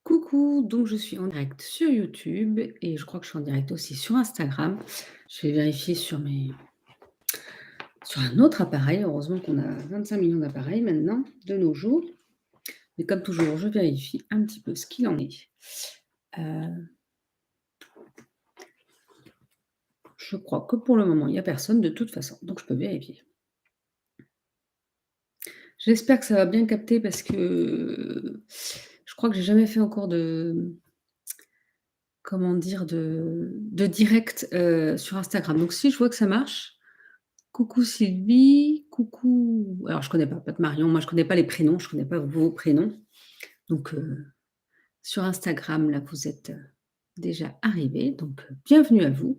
Coucou, donc je suis en direct sur YouTube et je crois que je suis en direct aussi sur Instagram. Je vais vérifier sur un autre appareil. Heureusement qu'on a 25 millions d'appareils maintenant, de nos jours. Mais comme toujours, je vérifie un petit peu ce qu'il en est. Euh, je crois que pour le moment, il n'y a personne de toute façon, donc je peux vérifier. J'espère que ça va bien capter parce que je crois que j'ai jamais fait encore comment dire, de direct sur Instagram. Donc si je vois que ça marche, coucou Sylvie, coucou alors je connais pas de Marion, moi je connais pas les prénoms, je connais pas vos prénoms. Donc sur Instagram, là, vous êtes, déjà arrivés, donc bienvenue à vous.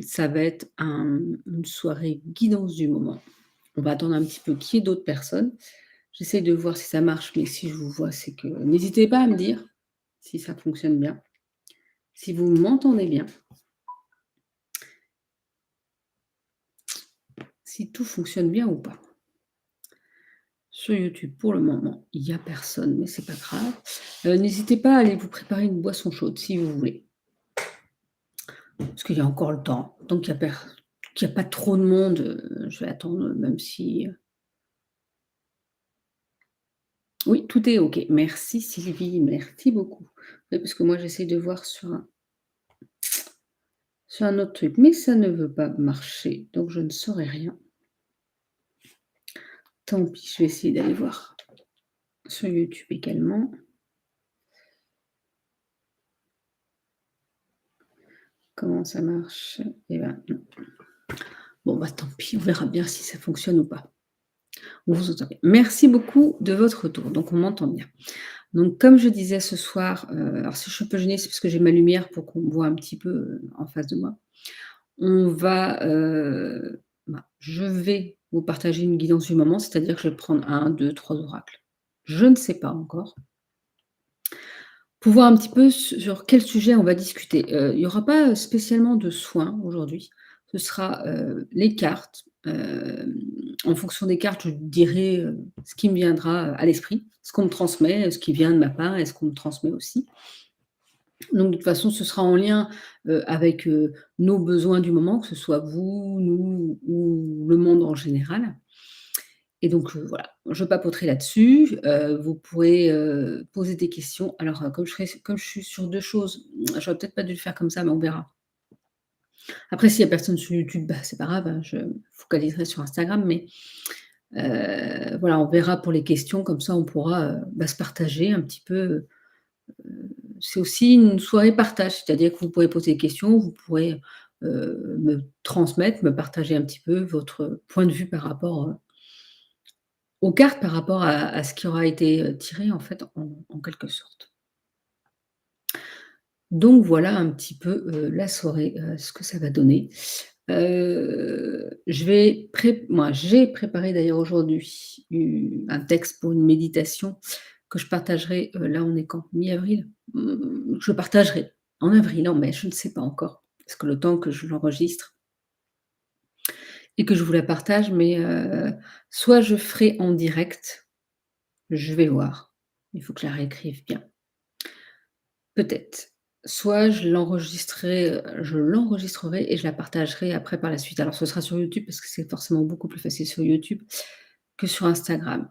Ça va être une soirée guidance du moment. On va attendre un petit peu qu'il y ait d'autres personnes. J'essaie de voir si ça marche, mais si je vous vois, c'est que n'hésitez pas à me dire si ça fonctionne bien, si vous m'entendez bien, si tout fonctionne bien ou pas. Sur YouTube, pour le moment, il y a personne, mais c'est pas grave. N'hésitez pas à aller vous préparer une boisson chaude si vous voulez, parce qu'il y a encore le temps. Tant qu'il y a pas trop de monde, je vais attendre, même si, oui, tout est OK. Merci Sylvie, merci beaucoup. Oui, parce que moi j'essaie de voir sur un autre truc, mais ça ne veut pas marcher, donc je ne saurais rien. Tant pis, je vais essayer d'aller voir sur YouTube également. Comment ça marche? Eh ben, non. Bon, bah, tant pis, on verra bien si ça fonctionne ou pas. On vous entend bien. Merci beaucoup de votre retour, donc on m'entend bien. Donc comme je disais ce soir, alors si je suis un peu gênée, c'est parce que j'ai ma lumière pour qu'on me voit un petit peu, en face de moi. On va, je vais vous partager une guidance du moment, c'est-à-dire que je vais prendre un, 2, 3 oracles. Je ne sais pas encore. Pour voir un petit peu sur quel sujet on va discuter. Il y aura pas spécialement de soins aujourd'hui. Ce sera, les cartes. En fonction des cartes, je dirai, ce qui me viendra à l'esprit, ce qu'on me transmet, ce qui vient de ma part et ce qu'on me transmet aussi. Donc de toute façon, ce sera en lien, avec, nos besoins du moment, que ce soit vous, nous ou le monde en général. Et donc, voilà, je papoterai là-dessus. Vous pourrez, poser des questions. Alors, comme je suis sur 2 choses, j'aurais peut-être pas dû le faire comme ça, mais on verra. Après, s'il y a personne sur YouTube, bah, c'est pas grave, hein, je focaliserai sur Instagram, mais voilà, on verra pour les questions, comme ça on pourra, se partager un petit peu, c'est aussi une soirée partage, c'est-à-dire que vous pourrez poser des questions, vous pourrez, me transmettre, me partager un petit peu votre point de vue par rapport, aux cartes, par rapport à ce qui aura été, tiré en fait en quelque sorte. Donc voilà un petit peu, la soirée, ce que ça va donner. J'ai préparé d'ailleurs aujourd'hui un texte pour une méditation que je partagerai, là on est quand? Mi-avril? Je partagerai en avril, en mai, je ne sais pas encore, parce que le temps que je l'enregistre et que je vous la partage, mais soit je ferai en direct, je vais voir. Il faut que je la réécrive bien. Peut-être. Soit je l'enregistrerai et je la partagerai après par la suite. Alors ce sera sur YouTube parce que c'est forcément beaucoup plus facile sur YouTube que sur Instagram.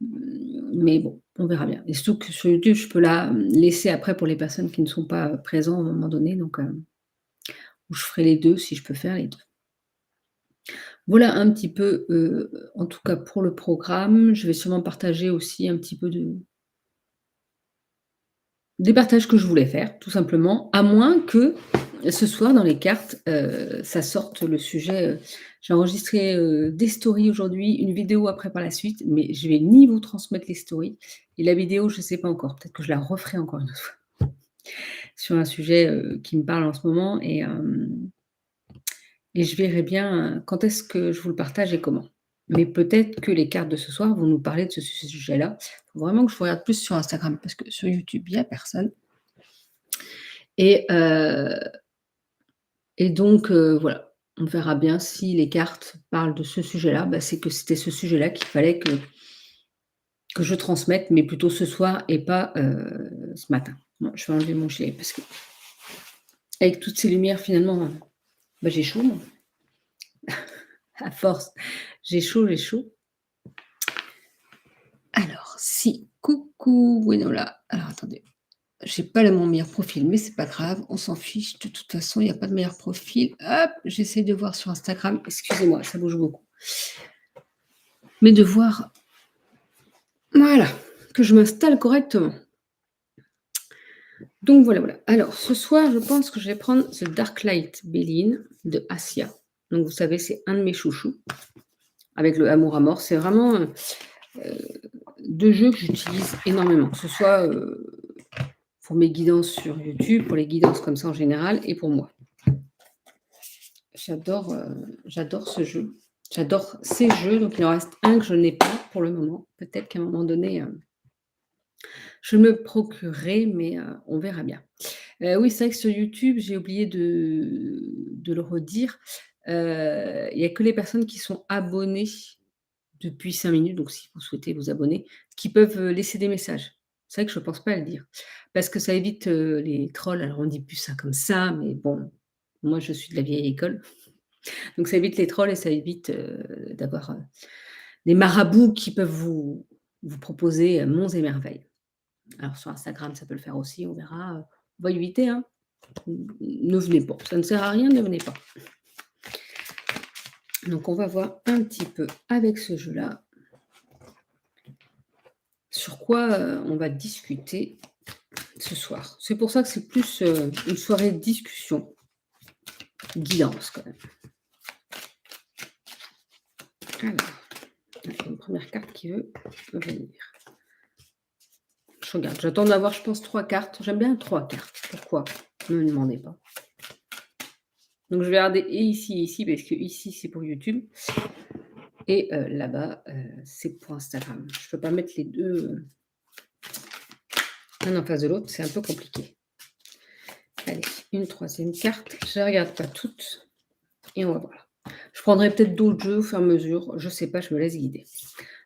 Mais bon, on verra bien. Et surtout que sur YouTube, je peux la, laisser après pour les personnes qui ne sont pas, présents à un moment donné, donc ou je ferai les 2 si je peux faire les 2. Voilà un petit peu, en tout cas pour le programme. Je vais sûrement partager aussi un petit peu de des partages que je voulais faire, tout simplement, à moins que ce soir dans les cartes, ça sorte le sujet, j'ai enregistré, des stories aujourd'hui, une vidéo après par la suite, mais je vais ni vous transmettre les stories et la vidéo, je ne sais pas encore. Peut-être que je la referai encore une autre fois sur un sujet, qui me parle en ce moment et je verrai bien, quand est-ce que je vous le partage et comment. Mais peut-être que les cartes de ce soir vont nous parler de ce sujet-là. Il faut vraiment que je regarde plus sur Instagram parce que sur YouTube, il y a personne. Et donc voilà, on verra bien si les cartes parlent de ce sujet-là, c'est que c'était ce sujet-là qu'il fallait que je transmette, mais plutôt ce soir et pas, ce matin. Bon, je vais enlever mon gilet parce qu'avec toutes ces lumières finalement, bah, j'ai chaud moi, à force. J'ai chaud, j'ai chaud. Alors si, coucou Gwenola. Alors attendez, j'ai pas mon meilleur profil, mais c'est pas grave, on s'en fiche. De toute façon, il y a pas de meilleur profil. Hop, j'essaie de voir sur Instagram. Excusez-moi, ça bouge beaucoup. Mais de voir, voilà, que je m'installe correctement. Donc voilà, voilà. Alors ce soir, je pense que je vais prendre The Dark Light Béline de Asia. Donc vous savez, c'est un de mes chouchous, avec le Amour à mort. C'est vraiment 2 jeux que j'utilise énormément, que ce soit, pour mes guidances sur YouTube, pour les guidances comme ça en général et pour moi. J'adore ce jeu. J'adore ces jeux, donc il en reste un que je n'ai pas pour le moment. Peut-être qu'à un moment donné, je me procurerai, mais on verra bien. Oui, c'est vrai que sur YouTube, j'ai oublié de le redire, il y a que les personnes qui sont abonnées depuis 5 minutes, donc si vous souhaitez vous abonner, qui peuvent, laisser des messages. C'est vrai que je ne pense pas à le dire, parce que ça évite, les trolls. Alors on dit plus ça comme ça, mais bon, moi je suis de la vieille école, donc ça évite les trolls et ça évite, d'avoir, des marabouts qui peuvent vous proposer, monts et merveilles. Alors sur Instagram, ça peut le faire aussi, on verra, on va éviter, hein. Ne venez pas, ça ne sert à rien, ne venez pas. Donc on va voir un petit peu avec ce jeu-là, sur quoi, on va discuter ce soir. C'est pour ça que c'est plus, une soirée de discussion, guidance quand même. Alors, il y a une première carte qui veut venir. Je regarde, j'attends d'avoir, je pense, 3 cartes. J'aime bien 3 cartes. Pourquoi? Ne me demandez pas. Donc je vais regarder et ici, parce que ici c'est pour YouTube et là-bas, c'est pour Instagram. Je peux pas mettre les 2 l'un en face de l'autre, c'est un peu compliqué. Allez, une troisième carte. Je ne regarde pas toutes et on va voir. Je prendrai peut-être d'autres jeux au fur et à mesure, je sais pas, je me laisse guider.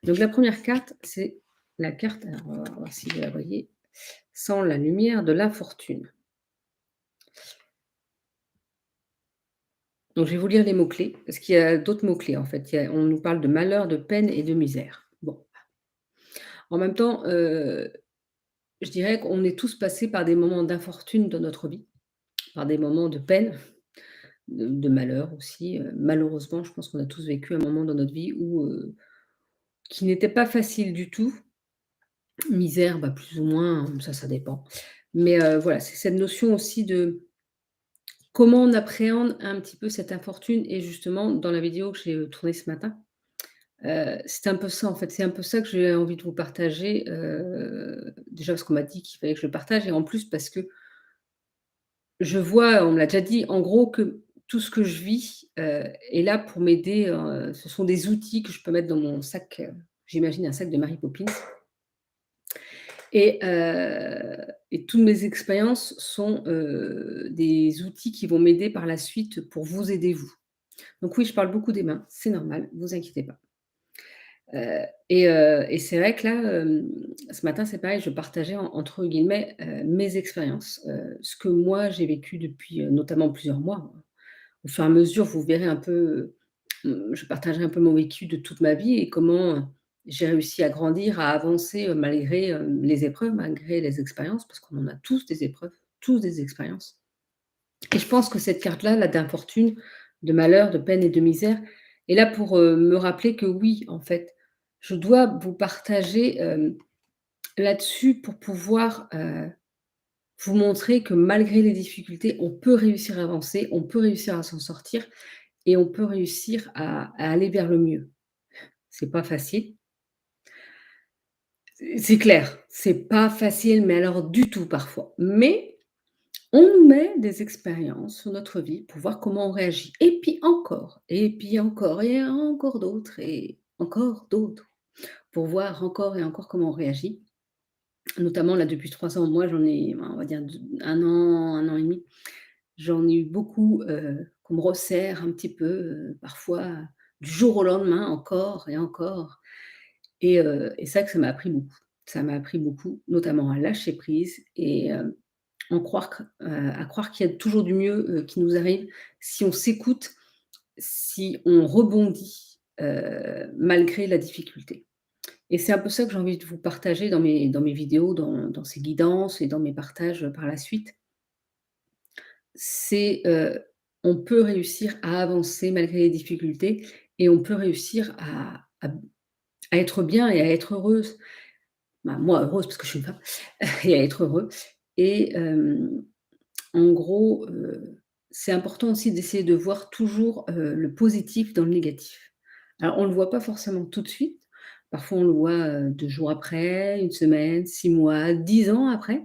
Donc la première carte, c'est la carte, alors on va voir si vous la voyez, sans la lumière de l'infortune. Donc je vais vous lire les mots-clés, parce qu'il y a d'autres mots-clés en fait. On nous parle de malheur, de peine et de misère. Bon. En même temps, je dirais qu'on est tous passés par des moments d'infortune dans notre vie, par des moments de peine, de malheur aussi. Malheureusement, je pense qu'on a tous vécu un moment dans notre vie où, qui n'était pas facile du tout. Misère, bah, plus ou moins, ça dépend. Mais voilà, c'est cette notion aussi de comment on appréhende un petit peu cette infortune et justement dans la vidéo que j'ai, tournée ce matin, c'est un peu ça en fait, c'est un peu ça que j'ai envie de vous partager, déjà parce qu'on m'a dit qu'il fallait que je le partage et en plus parce que je vois, on me l'a déjà dit, en gros, que tout ce que je vis, est là pour m'aider, ce sont des outils que je peux mettre dans mon sac, j'imagine un sac de Mary Poppins et toutes mes expériences sont, des outils qui vont m'aider par la suite pour vous aider vous. Donc oui, je parle beaucoup des mains, c'est normal, vous inquiétez pas. Et c'est vrai que là, ce matin, c'est pareil, je partageais entre guillemets, «mes expériences», ce que moi j'ai vécu depuis, notamment plusieurs mois. Au fur et à mesure, vous verrez un peu, je partagerai un peu mon vécu de toute ma vie et comment, j'ai réussi à grandir, à avancer, malgré, les épreuves, malgré les expériences, parce qu'on en a tous des épreuves, tous des expériences. Et je pense que cette carte-là, là, d'infortune, de malheur, de peine et de misère, est là pour, me rappeler que oui, en fait, je dois vous partager, là-dessus pour pouvoir, vous montrer que malgré les difficultés, on peut réussir à avancer, on peut réussir à s'en sortir et on peut réussir à aller vers le mieux. C'est pas facile. C'est clair, c'est pas facile, mais alors du tout parfois. Mais on nous met des expériences sur notre vie pour voir comment on réagit. Et puis encore et encore d'autres et encore d'autres pour voir encore et encore comment on réagit. Notamment là depuis 3 ans, moi j'en ai, on va dire 1 an et demi, j'en ai eu beaucoup, qu'on me resserre un petit peu, parfois du jour au lendemain encore et encore. Et c'est vrai que ça m'a appris beaucoup. Ça m'a appris beaucoup, notamment à lâcher prise et à croire qu'il y a toujours du mieux, qui nous arrive si on s'écoute, si on rebondit, malgré la difficulté. Et c'est un peu ça que j'ai envie de vous partager dans mes vidéos, dans ces guidances et dans mes partages, par la suite. C'est, on peut réussir à avancer malgré les difficultés et on peut réussir à être bien et à être heureuse. Bah, moi heureuse parce que je suis une femme et à être heureux et en gros, c'est important aussi d'essayer de voir toujours, le positif dans le négatif. Alors on ne le voit pas forcément tout de suite. Parfois on le voit, 2 jours après, 1 semaine, 6 mois, 10 ans après.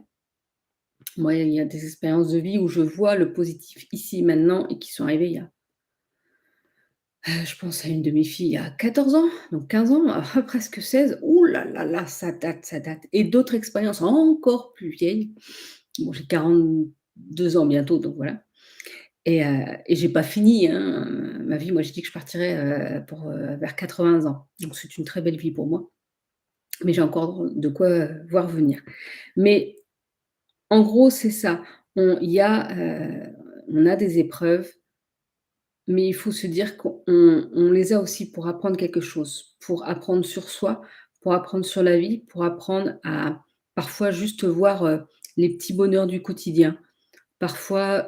Moi, il y a des expériences de vie où je vois le positif ici, maintenant et qui sont arrivées il y a, je pense à une de mes filles il y a 14 ans, donc 15 ans, presque 16. Ouh là là là, ça date, ça date et d'autres expériences encore plus vieilles. Bon, j'ai 42 ans bientôt, donc voilà. Et j'ai pas fini, hein, ma vie. Moi, j'ai dit que je partirais, vers 80 ans. Donc c'est une très belle vie pour moi, mais j'ai encore de quoi, voir venir. Mais en gros, c'est ça. On a des épreuves, mais il faut se dire qu'on les a aussi pour apprendre quelque chose, pour apprendre sur soi, pour apprendre sur la vie, pour apprendre à parfois juste voir, les petits bonheurs du quotidien. Parfois,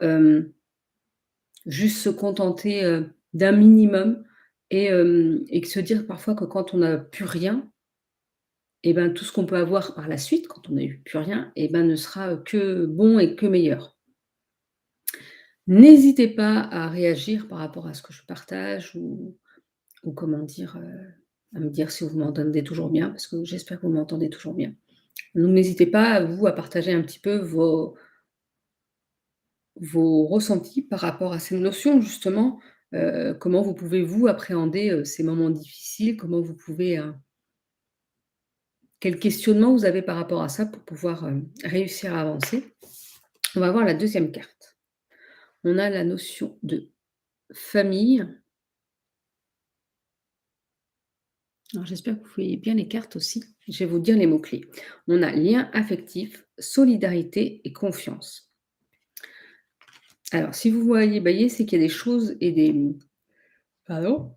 juste se contenter, d'un minimum et que se dire parfois que quand on n'a plus rien et ben, tout ce qu'on peut avoir par la suite, quand on n'a eu plus rien et ben, ne sera, que bon et que meilleur. N'hésitez pas à réagir par rapport à ce que je partage ou comment dire, à me dire si vous m'entendez toujours bien, parce que j'espère que vous m'entendez toujours bien. Donc n'hésitez pas, vous, à partager un petit peu vos ressentis par rapport à ces notions justement, comment vous pouvez vous appréhender, ces moments difficiles? Comment vous pouvez, quel questionnement vous avez par rapport à ça pour pouvoir, réussir à avancer? On va voir la deuxième carte. On a la notion de famille. Alors j'espère que vous voyez bien les cartes aussi. Je vais vous dire les mots-clés. On a lien affectif, solidarité et confiance. Alors si vous voyez bâiller, c'est qu'il y a des choses et des pardon?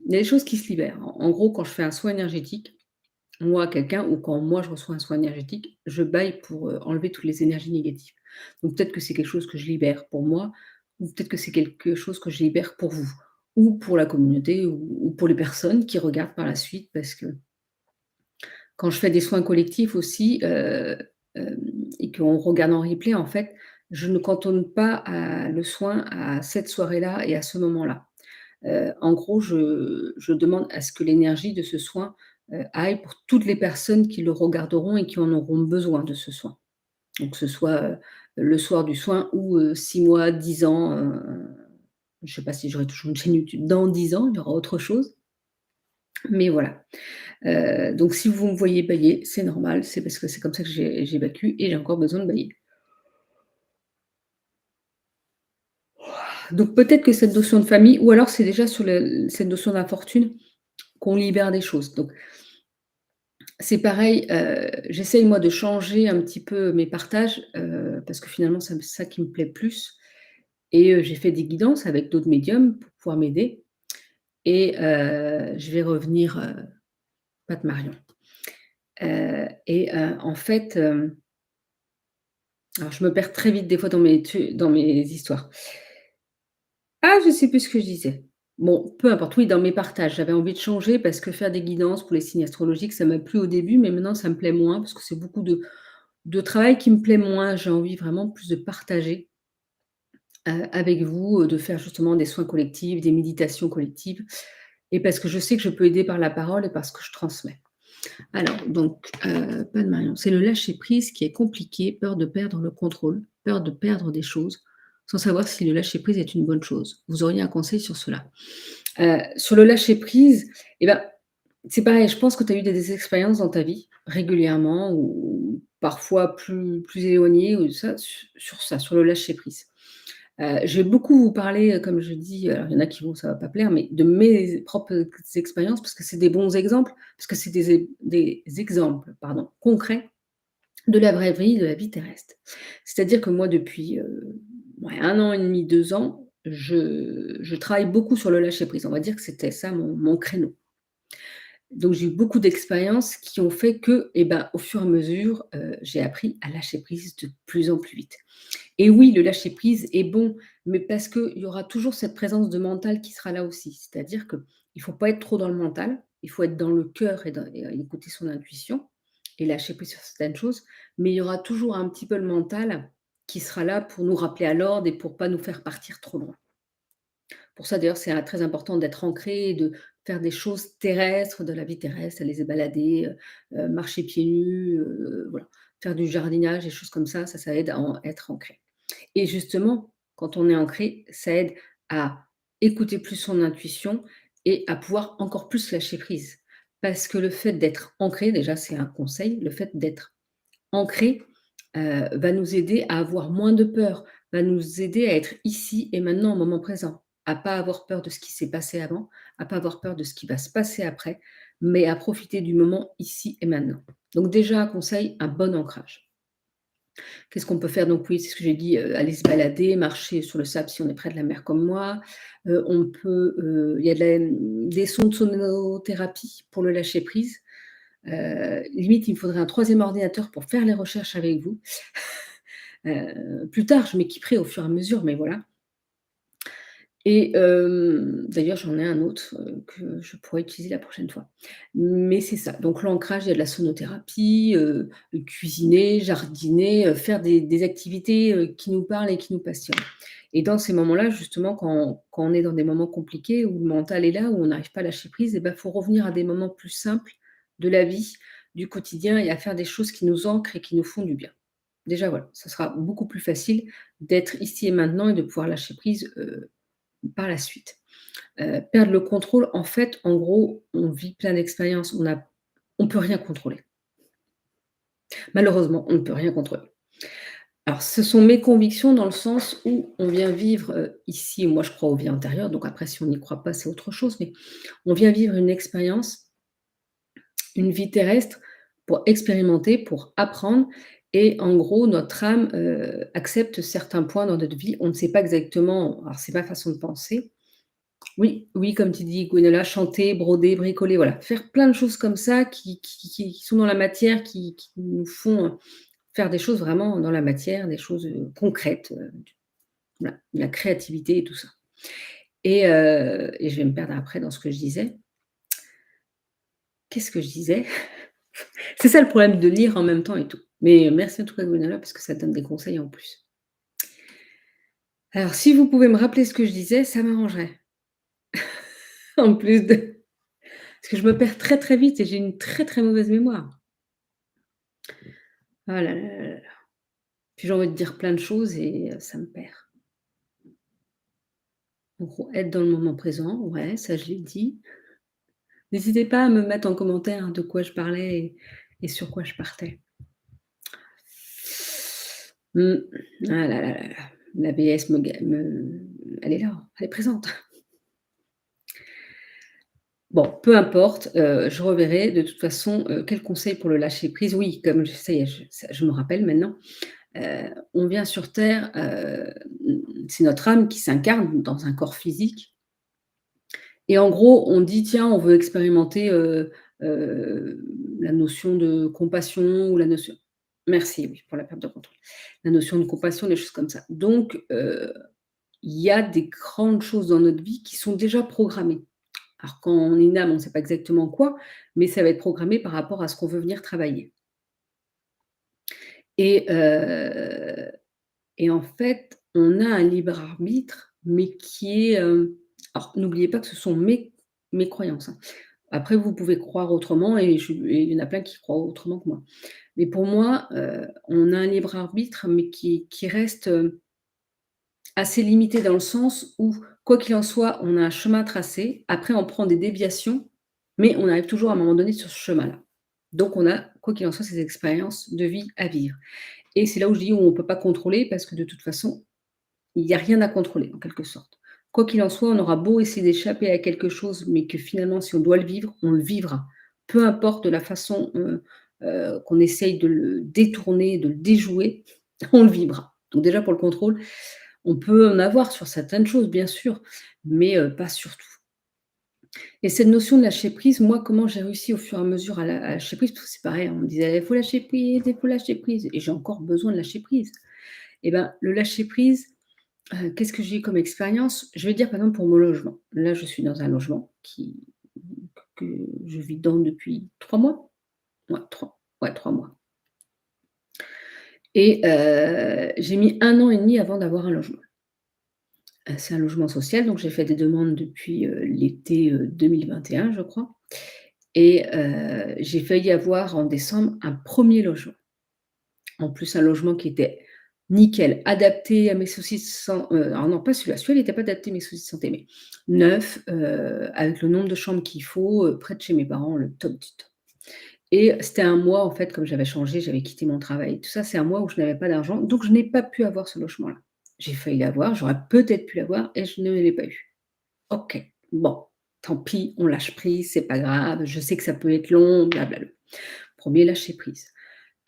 Il y a des choses qui se libèrent. En gros, quand je fais un soin énergétique, moi à quelqu'un ou quand moi je reçois un soin énergétique, je bâille pour, enlever toutes les énergies négatives. Donc peut-être que c'est quelque chose que je libère pour moi ou peut-être que c'est quelque chose que je libère pour vous ou pour la communauté ou pour les personnes qui regardent par la suite parce que quand je fais des soins collectifs aussi, et qu'on regarde en replay, en fait, je ne cantonne pas le soin à cette soirée-là et à ce moment-là. En gros, je demande à ce que l'énergie de ce soin, aille pour toutes les personnes qui le regarderont et qui en auront besoin de ce soin. Donc que ce soit, le soir du soin ou, 6 mois, 10 ans, je ne sais pas si j'aurai toujours une chaîne YouTube dans 10 ans, il y aura autre chose. Mais voilà. Donc si vous me voyez bâiller, c'est normal, c'est parce que c'est comme ça que j'évacue et j'ai encore besoin de bâiller. Donc peut-être que cette notion de famille ou alors c'est déjà sur cette notion d'infortune qu'on libère des choses. Donc c'est pareil, j'essaye moi de changer un petit peu mes partages, parce que finalement c'est ça qui me plaît plus et j'ai fait des guidances avec d'autres médiums pour pouvoir m'aider et je vais revenir, Patte Marion. En fait, alors je me perds très vite des fois dans mes histoires. Ah, je sais plus ce que je disais. Bon, peu importe, oui, dans mes partages, j'avais envie de changer parce que faire des guidances pour les signes astrologiques, ça m'a plu au début, mais maintenant ça me plaît moins parce que c'est beaucoup de travail qui me plaît moins. J'ai envie vraiment plus de partager, avec vous, de faire justement des soins collectifs, des méditations collectives et parce que je sais que je peux aider par la parole et parce que je transmets. Alors donc, pas de Marion, c'est le lâcher prise qui est compliqué, peur de perdre le contrôle, peur de perdre des choses, sans savoir si le lâcher prise est une bonne chose. Vous auriez un conseil sur cela? Sur le lâcher prise, eh ben, c'est pareil, je pense que tu as eu des expériences dans ta vie, régulièrement ou parfois plus éloignées ou ça, sur ça, sur le lâcher prise. Je vais beaucoup vous parler, comme je dis, alors il y en a qui vont ça va pas plaire, mais de mes propres expériences parce que c'est des bons exemples, parce que c'est des exemples, pardon, concrets de la vraie vie, de la vie terrestre. C'est-à-dire que moi depuis, ouais 1 an et demi, 2 ans, je travaille beaucoup sur le lâcher prise. On va dire que c'était ça mon créneau. Donc j'ai eu beaucoup d'expériences qui ont fait que, et ben, au fur et à mesure, j'ai appris à lâcher prise de plus en plus vite. Et oui, le lâcher prise est bon, mais parce qu'il y aura toujours cette présence de mental qui sera là aussi. C'est-à-dire qu'il ne faut pas être trop dans le mental, il faut être dans le cœur et écouter son intuition et lâcher prise sur certaines choses, mais il y aura toujours un petit peu le mental qui sera là pour nous rappeler à l'ordre et pour pas nous faire partir trop loin. Pour ça d'ailleurs, c'est, très important d'être ancré et de faire des choses terrestres, de la vie terrestre, aller se balader, marcher pieds nus, voilà. Faire du jardinage, des choses comme ça aide à être ancré. Et justement, quand on est ancré, ça aide à écouter plus son intuition et à pouvoir encore plus lâcher prise. Parce que le fait d'être ancré, déjà c'est un conseil, le fait d'être ancré, va nous aider à avoir moins de peur, va nous aider à être ici et maintenant au moment présent, à pas avoir peur de ce qui s'est passé avant, à pas avoir peur de ce qui va se passer après, mais à profiter du moment ici et maintenant. Donc déjà un conseil, un bon ancrage. Qu'est-ce qu'on peut faire? Donc oui, c'est ce que j'ai dit, aller se balader, marcher sur le sable si on est près de la mer comme moi. On peut, il y a des sons de sonothérapie pour le lâcher prise. Limite, il me faudrait un troisième ordinateur pour faire les recherches avec vous. Plus tard, je m'équiperai au fur et à mesure, mais voilà. Et d'ailleurs, j'en ai un autre, que je pourrais utiliser la prochaine fois. Mais c'est ça, donc l'ancrage, il y a de la sonothérapie, cuisiner, jardiner, faire des activités, qui nous parlent et qui nous passionnent. Et dans ces moments-là, justement, quand on est dans des moments compliqués où le mental est là, où on n'arrive pas à lâcher prise, et ben, faut revenir à des moments plus simples de la vie, du quotidien et à faire des choses qui nous ancrent et qui nous font du bien. Déjà, voilà, ça sera beaucoup plus facile d'être ici et maintenant et de pouvoir lâcher prise, par la suite. Perdre le contrôle, en fait, en gros, on vit plein d'expériences, on peut rien contrôler. Malheureusement, on ne peut rien contrôler. Alors, ce sont mes convictions dans le sens où on vient vivre, ici, moi je crois aux vies antérieures, donc après si on n'y croit pas, c'est autre chose, mais on vient vivre une expérience, une vie terrestre pour expérimenter, pour apprendre et en gros notre âme, accepte certains points dans notre vie. On ne sait pas exactement, alors c'est ma façon de penser. Oui, oui, comme tu dis, Gwenola, chanter, broder, bricoler, voilà. Faire plein de choses comme ça qui sont dans la matière, qui nous font, faire des choses vraiment dans la matière, des choses, concrètes, voilà, de la créativité et tout ça. Et je vais me perdre après dans ce que je disais. Qu'est-ce que je disais? C'est ça le problème de lire en même temps et tout. Mais merci en tout cas, Gwenola, parce que ça donne des conseils en plus. Alors si vous pouvez me rappeler ce que je disais, ça m'arrangerait. En plus de parce que je me perds très, très vite et j'ai une très, très mauvaise mémoire. Ah là là là là. Puis j'ai envie de dire plein de choses et ça me perd. En gros, être dans le moment présent, ouais, ça je l'ai dit. N'hésitez pas à me mettre en commentaire de quoi je parlais et sur quoi je partais. Mmh. Ah là là là là. La vieillesse elle est là, elle est présente. Bon, peu importe, je reverrai de toute façon, quel conseil pour le lâcher prise? Oui, comme ça y est, je me rappelle maintenant. On vient sur terre, c'est notre âme qui s'incarne dans un corps physique et en gros, on dit: «Tiens, on veut expérimenter, la notion de compassion ou la notion» merci, oui, pour la perte de contrôle. La notion de compassion, des choses comme ça. Donc il y a des grandes choses dans notre vie qui sont déjà programmées. Alors quand on est une âme, on ne sait pas exactement quoi, mais ça va être programmé par rapport à ce qu'on veut venir travailler et heu Et en fait, on a un libre arbitre, mais qui est, alors n'oubliez pas que ce sont mes croyances, hein. Après vous pouvez croire autrement et il y en a plein qui croient autrement que moi. Mais pour moi, on a un libre arbitre, mais qui reste, assez limité dans le sens où, quoi qu'il en soit, on a un chemin tracé. Après on prend des déviations, mais on arrive toujours à un moment donné sur ce chemin-là. Donc on a, quoi qu'il en soit, ces expériences de vie à vivre et c'est là où je dis où on ne peut pas contrôler parce que de toute façon Il y a rien à contrôler en quelque sorte. Quoi qu'il en soit, on aura beau essayer d'échapper à quelque chose, mais que finalement si on doit le vivre, on le vivra. Peu importe de la façon, qu'on essaye de le détourner, de le déjouer, on le vivra. Donc déjà pour le contrôle, on peut en avoir sur certaines choses bien sûr, mais pas sur tout. Et cette notion de lâcher prise, moi, comment j'ai réussi au fur et à mesure à lâcher prise? Parce que c'est pareil, on me disait: «Il faut lâcher prise, il faut lâcher prise» et j'ai encore besoin de lâcher prise. Et ben, le lâcher prise, qu'est-ce que j'ai eu comme expérience? Je vais dire par exemple pour mon logement. Là, je suis dans un logement que je vis dedans depuis 3 mois? Ouais, 3 mois et j'ai mis 1 an et demi avant d'avoir un logement. C'est un logement social, donc j'ai fait des demandes depuis, l'été, 2021, je crois et j'ai failli avoir en décembre un premier logement. En plus, un logement qui était nickel, adapté à mes soucis de alors non, pas celui-là, celui-là il était pas adapté à mes soucis de santé, mais neuf, avec le nombre de chambres qu'il faut, près de chez mes parents, le top du top. Et c'était un mois, en fait, comme j'avais changé, j'avais quitté mon travail, tout ça, c'est un mois où je n'avais pas d'argent, donc je n'ai pas pu avoir ce logement-là. J'ai failli l'avoir, j'aurais peut-être pu l'avoir et je ne l'ai pas eu. OK, bon, tant pis, on lâche prise, c'est pas grave, je sais que ça peut être long, blablabla. 1er lâcher prise.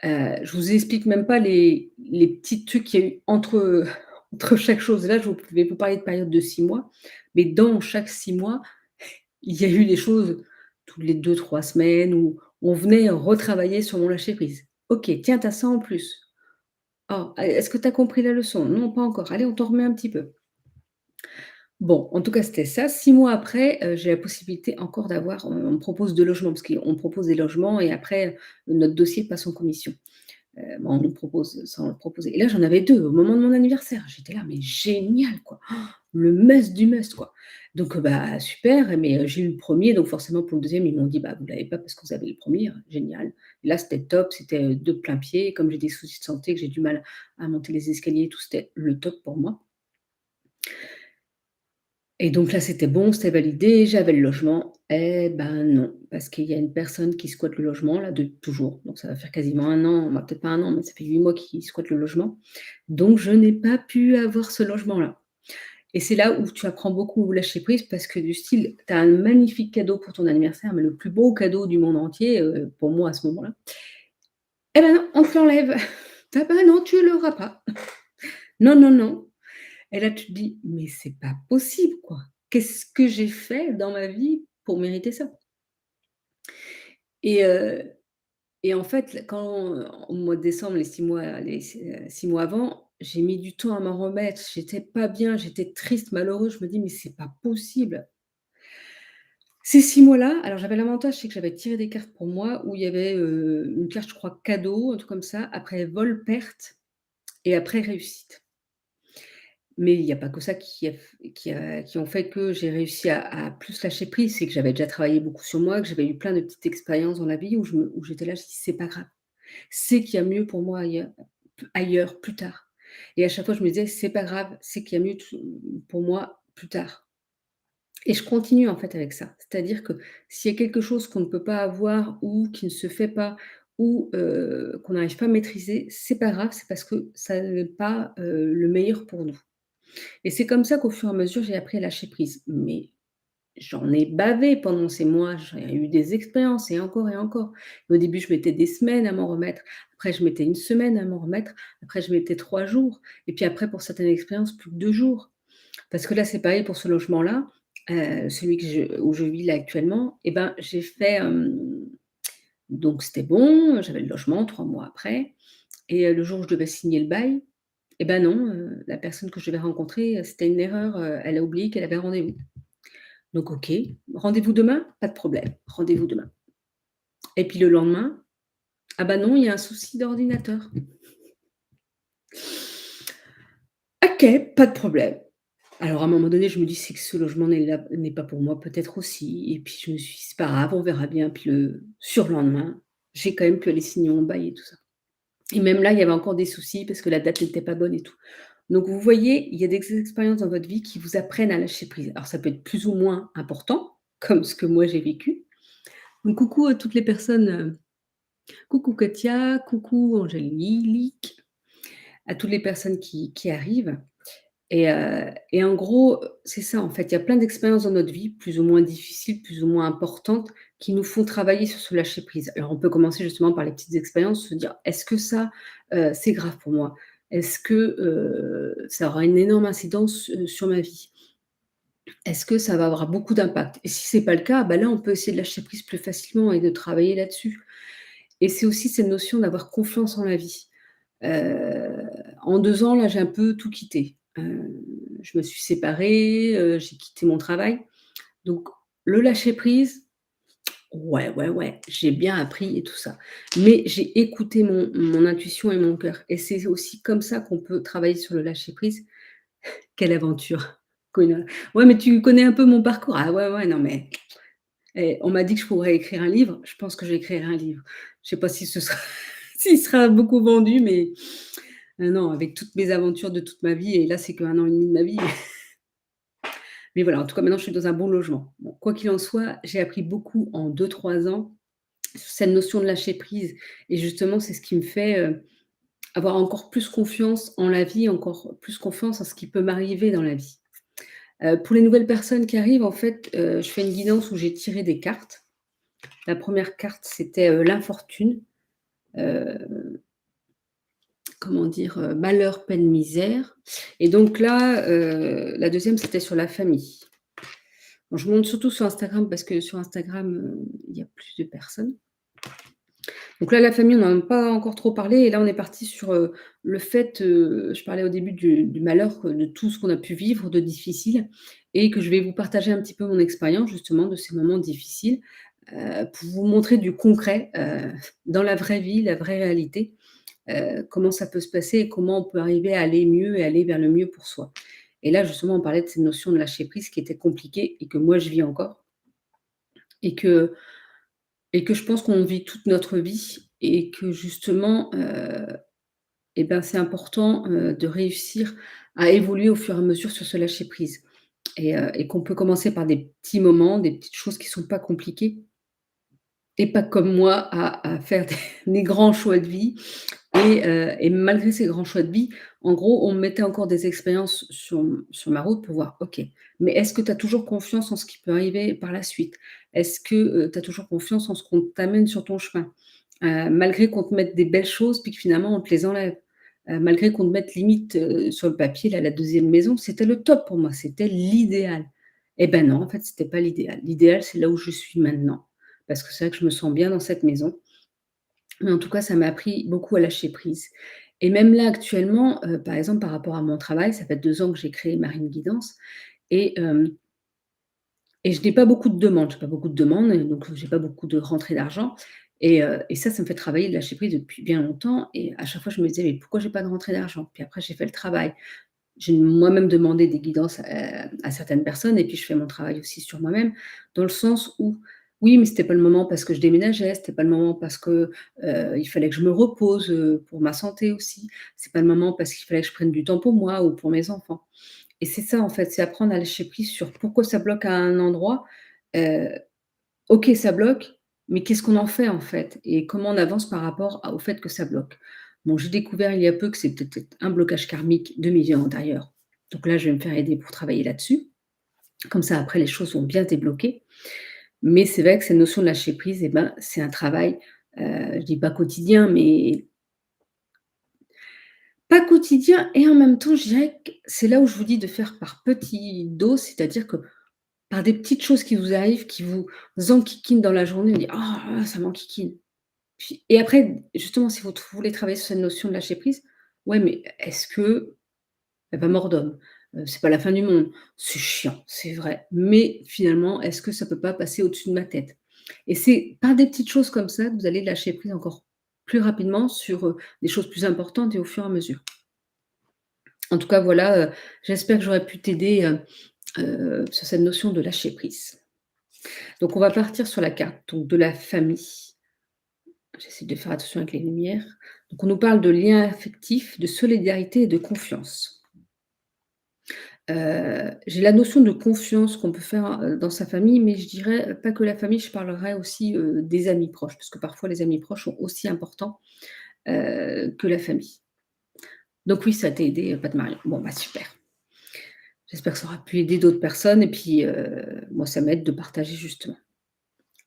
Je vous explique même pas les petits trucs qu'il y a eu entre, entre chaque chose. Là, je vais vous parler de période de 6 mois, mais dans chaque 6 mois, il y a eu des choses toutes les 2 3 semaines où on venait retravailler sur mon lâcher prise. OK, tiens, tu as ça en plus. Oh, est-ce que tu as compris la leçon? Non, pas encore. Allez, on t'en remet un petit peu. Bon, en tout cas, c'était ça. 6 mois après, j'ai la possibilité encore d'avoir on me propose 2 logements parce qu'on me propose des logements et après, notre dossier passe en commission. Bah, on nous propose sans le proposer et là, j'en avais 2 au moment de mon anniversaire. J'étais là: «Mais génial quoi! Oh, le must du must quoi!» Donc bah, super, mais j'ai eu le premier, donc forcément pour le deuxième ils m'ont dit: «Bah, vous l'avez pas parce que vous avez le premier. Génial». Et là, c'était top, c'était, de plain-pied. Comme j'ai des soucis de santé, que j'ai du mal à monter les escaliers et tout, c'était le top pour moi. Et donc là, c'était bon, c'était validé, j'avais le logement. Eh ben non, parce qu'il y a une personne qui squatte le logement là, de toujours. Donc ça va faire quasiment 1 an, bah, peut-être pas 1 an, mais ça fait 8 mois qu'il squatte le logement. Donc je n'ai pas pu avoir ce logement-là. Et c'est là où tu apprends beaucoup à lâcher prise parce que du style, tu as un magnifique cadeau pour ton anniversaire, mais le plus beau cadeau du monde entier, pour moi à ce moment-là. Eh ben non, on te l'enlève. Ah ben non, tu l'auras pas. Non, non, non. Et là, tu te dis: «Mais c'est pas possible, quoi. Qu'est-ce que j'ai fait dans ma vie pour mériter ça?» et heu et en fait, quand, au mois de décembre, les 6 mois avant, j'ai mis du temps à m'en remettre. J'étais pas bien, j'étais triste, malheureuse. Je me dis: «Mais c'est pas possible». Ces 6 mois-là, alors j'avais l'avantage, c'est que j'avais tiré des cartes pour moi où il y avait, une carte, je crois, cadeau, un truc comme ça, après vol, perte et après réussite. Mais il y a pas que ça qui ont fait que j'ai réussi à plus lâcher prise. C'est que j'avais déjà travaillé beaucoup sur moi, que j'avais eu plein de petites expériences dans la vie où j'étais là, je dis: «C'est pas grave, c'est qu'il y a mieux pour moi ailleurs, plus tard» et à chaque fois je me disais: «C'est pas grave, c'est qu'il y a mieux pour moi plus tard» et je continue en fait avec ça. C'est-à-dire que s'il y a quelque chose qu'on ne peut pas avoir ou qui ne se fait pas ou qu'on n'arrive pas à maîtriser, c'est pas grave, c'est parce que ça n'est pas, le meilleur pour nous. Et c'est comme ça qu'au fur et à mesure, j'ai appris à lâcher prise. Mais j'en ai bavé pendant ces mois, j'ai eu des expériences et encore et encore. Au début, je mettais des semaines à m'en remettre. Après, je mettais 1 semaine à m'en remettre. Après, je mettais 3 jours. Et puis après, pour certaines expériences, plus que 2 jours. Parce que là, c'est pareil pour ce logement-là, celui où je vis là actuellement. Et ben, j'ai fait, donc c'était bon, j'avais le logement 3 mois après. Et le jour où je devais signer le bail, et ben non, la personne que je devais rencontrer, c'était une erreur, elle a oublié qu'elle avait rendez-vous. Donc OK, rendez-vous demain? Pas de problème, rendez-vous demain. Et puis le lendemain, ah bah non, il y a un souci d'ordinateur. OK, pas de problème. Alors à un moment donné, je me dis: «C'est que ce logement n'est pas pour moi, peut-être aussi» et puis je me suis dit: «C'est pas grave, on verra bien». Puis le surlendemain, j'ai quand même pu aller signer mon bail et tout ça. Et même là, il y avait encore des soucis parce que la date n'était pas bonne et tout. Donc vous voyez, il y a des expériences dans votre vie qui vous apprennent à lâcher prise. Alors ça peut être plus ou moins important, comme ce que moi j'ai vécu. Donc coucou à toutes les personnes, coucou Katia, coucou Angélique, à toutes les personnes qui arrivent. Et en gros, c'est ça, en fait. Il y a plein d'expériences dans notre vie, plus ou moins difficiles, plus ou moins importantes, qui nous font travailler sur ce lâcher prise. Alors, on peut commencer justement par les petites expériences, se dire: «Est-ce que ça, c'est grave pour moi? Est-ce que, ça aura une énorme incidence, sur ma vie? Est-ce que ça va avoir beaucoup d'impact?» Et si c'est pas le cas, bah, là, on peut essayer de lâcher prise plus facilement et de travailler là-dessus. Et c'est aussi cette notion d'avoir confiance en la vie. Heu, En 2 ans, là, j'ai un peu tout quitté. Je me suis séparée, j'ai quitté mon travail. Donc le lâcher prise, ouais, ouais, ouais, j'ai bien appris et tout ça. Mais j'ai écouté mon intuition et mon cœur et c'est aussi comme ça qu'on peut travailler sur le lâcher prise. Quelle aventure! Conna Ouais, mais tu connais un peu mon parcours? Ah ouais, ouais, non mais on m'a dit que je pourrais écrire un livre, je pense que j'écrirai un livre. Je sais pas si ce sera s'il sera beaucoup vendu, mais non, avec toutes mes aventures de toute ma vie et là, c'est qu'1 an et demi de ma vie. Mais voilà, en tout cas, maintenant, je suis dans un bon logement. Bon, quoi qu'il en soit, j'ai appris beaucoup en 2 3 ans sur cette notion de lâcher prise et justement, c'est ce qui me fait, avoir encore plus confiance en la vie, encore plus confiance en ce qui peut m'arriver dans la vie. Pour les nouvelles personnes qui arrivent, en fait, je fais une guidance où j'ai tiré des cartes. La première carte, c'était, l'infortune, heu, comment dire? Malheur, peine, misère et donc là, la deuxième, c'était sur la famille. Bon, je monte surtout sur Instagram parce que sur Instagram, il y a plus de personnes. Donc là, la famille, on n'en a pas encore trop parlé et là, on est parti sur, le fait, je parlais au début du malheur, de tout ce qu'on a pu vivre de difficile et que je vais vous partager un petit peu mon expérience justement de ces moments difficiles, pour vous montrer du concret, dans la vraie vie, la vraie réalité, comment ça peut se passer et comment on peut arriver à aller mieux et aller vers le mieux pour soi. Et là, justement, on parlait de cette notion de lâcher prise qui était compliquée et que moi je vis encore et que je pense qu'on vit toute notre vie et que justement, et ben, c'est important, de réussir à évoluer au fur et à mesure sur ce lâcher prise et qu'on peut commencer par des petits moments, des petites choses qui sont pas compliquées et pas comme moi à faire des grands choix de vie et malgré ces grands choix de vie, en gros, on me mettait encore des expériences sur ma route pour voir, OK, mais est-ce que tu as toujours confiance en ce qui peut arriver par la suite? Est-ce que, tu as toujours confiance en ce qu'on t'amène sur ton chemin? Malgré qu'on te mette des belles choses, puis que finalement on te les enlève. Malgré qu'on te mette limite, sur le papier là, la deuxième maison, c'était le top pour moi, c'était l'idéal. Et ben non, en fait, c'était pas l'idéal. L'idéal, c'est là où je suis maintenant, parce que c'est vrai que je me sens bien dans cette maison. Mais en tout cas, ça m'a appris beaucoup à lâcher prise et même là, actuellement, par exemple, par rapport à mon travail, ça fait 2 ans que j'ai créé Marine Guidance et je n'ai pas beaucoup de demandes. J'ai pas beaucoup de demandes et donc j'ai pas beaucoup de rentrées d'argent et ça me fait travailler le lâcher prise depuis bien longtemps et à chaque fois, je me disais: «Mais pourquoi j'ai pas de rentrée d'argent?» Puis après, j'ai fait le travail. J'ai moi-même demandé des guidances, à certaines personnes et puis je fais mon travail aussi sur moi-même, dans le sens où, oui, mais c'était pas le moment parce que je déménageais, c'était pas le moment parce que, il fallait que je me repose, pour ma santé aussi. C'est pas le moment parce qu'il fallait que je prenne du temps pour moi ou pour mes enfants et c'est ça, en fait, c'est apprendre à lâcher prise sur pourquoi ça bloque à un endroit. Heu, OK, ça bloque, mais qu'est-ce qu'on en fait, en fait? Et comment on avance par rapport au fait que ça bloque? Bon, j'ai découvert il y a peu que c'était peut-être un blocage karmique de mes vies antérieures. Donc là, je vais me faire aider pour travailler là-dessus. Comme ça, après, les choses vont bien débloquer. Mais c'est vrai que cette notion de lâcher prise, eh ben, c'est un travail, je dis pas quotidien, mais pas quotidien et en même temps, je dirais que c'est là où je vous dis de faire par petites doses, c'est-à-dire que par des petites choses qui vous arrivent, qui vous enquiquinent dans la journée, vous dites: «Ah, ça m'enquiquine». Puis et après, justement, si vous voulez travailler sur cette notion de lâcher prise, ouais, mais est-ce que elle va mort d'homme, c'est pas la fin du monde. C'est chiant, c'est vrai, mais finalement, est-ce que ça peut pas passer au-dessus de ma tête? Et c'est par des petites choses comme ça que vous allez lâcher prise encore plus rapidement sur, des choses plus importantes et au fur et à mesure. En tout cas, voilà, j'espère que j'aurais pu t'aider, sur cette notion de lâcher prise. Donc on va partir sur la carte donc de la famille. J'essaie de faire attention avec les lumières. Donc on nous parle de liens affectifs, de solidarité et de confiance. J'ai la notion de confiance qu'on peut faire, dans sa famille, mais je dirais pas que la famille, je parlerai aussi, des amis proches, parce que parfois les amis proches sont aussi importants, que la famille. Donc oui, ça t'a aidé, pas de Marion. Bon, bah, super. J'espère que ça aura pu aider d'autres personnes et puis, moi ça m'aide de partager justement.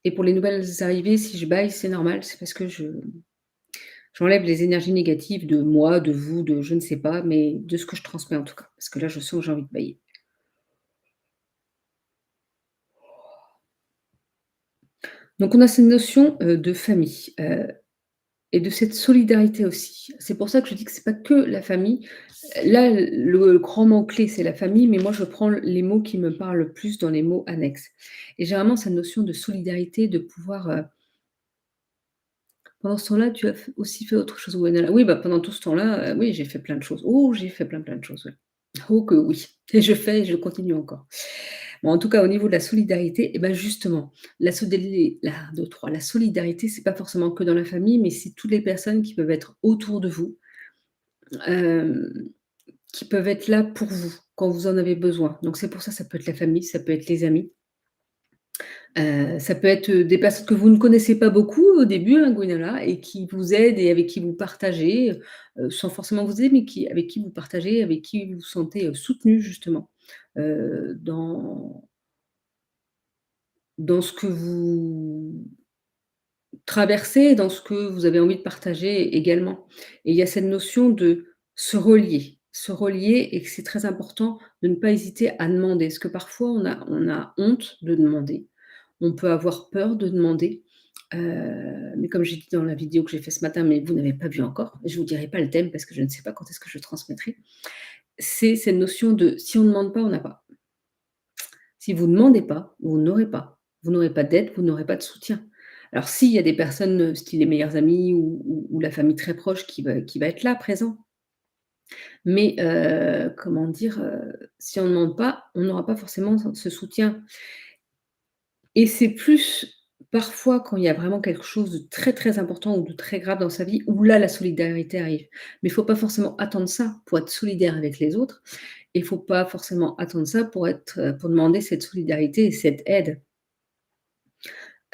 Et pour les nouvelles arrivées, si je bâille, c'est normal, c'est parce que j'enlève les énergies négatives de moi, de vous, de je ne sais pas, mais de ce que je transmets en tout cas. Parce que là, je sens que j'ai envie de bâiller. Donc on a cette notion, de famille, et de cette solidarité aussi. C'est pour ça que je dis que c'est pas que la famille. Là, le grand mot clé, c'est la famille, mais moi je prends les mots qui me parlent le plus dans les mots annexes. Et j'ai vraiment cette notion de solidarité, de pouvoir, pendant ce temps-là, tu as f aussi fait autre chose? Ouais, oui, bah, pendant tout ce temps-là, oui, j'ai fait plein de choses. Oh, j'ai fait plein, plein de choses, ouais. Oh que oui, et je fais et je continue encore. Bon, en tout cas, au niveau de la solidarité, et ben, justement, la 2, 3, la solidarité, c'est pas forcément que dans la famille, mais c'est toutes les personnes qui peuvent être autour de vous, hem, qui peuvent être là pour vous, quand vous en avez besoin. Donc c'est pour ça, ça peut être la famille, ça peut être les amis. Ça peut être, des personnes que vous ne connaissez pas beaucoup au début, hein, Gwenola, et qui vous aident et avec qui vous partagez, sans forcément vous aider, mais avec qui vous partagez, avec qui vous vous sentez, soutenu justement, dans ce que vous traversez, dans ce que vous avez envie de partager également. Et il y a cette notion de se relier et que c'est très important de ne pas hésiter à demander. Parce que parfois on a honte de demander. On peut avoir peur de demander, mais comme j'ai dit dans la vidéo que j'ai fait ce matin, mais vous n'avez pas vu encore, je ne vous dirai pas le thème parce que je ne sais pas quand est-ce que je transmettrai. C'est cette notion de si on ne demande pas, on n'a pas. Si vous ne demandez pas, vous n'aurez pas. Vous n'aurez pas d'aide, vous n'aurez pas de soutien. Alors s'il y a des personnes, style les meilleurs amis ou la famille très proche qui va être là, présent, mais comment dire? Si on ne demande pas, on n'aura pas forcément ce soutien. Et c'est plus parfois quand il y a vraiment quelque chose de très, très important ou de très grave dans sa vie, où là, la solidarité arrive. Mais il ne faut pas forcément attendre ça pour être solidaire avec les autres, et il ne faut pas forcément attendre ça pour pour demander cette solidarité et cette aide.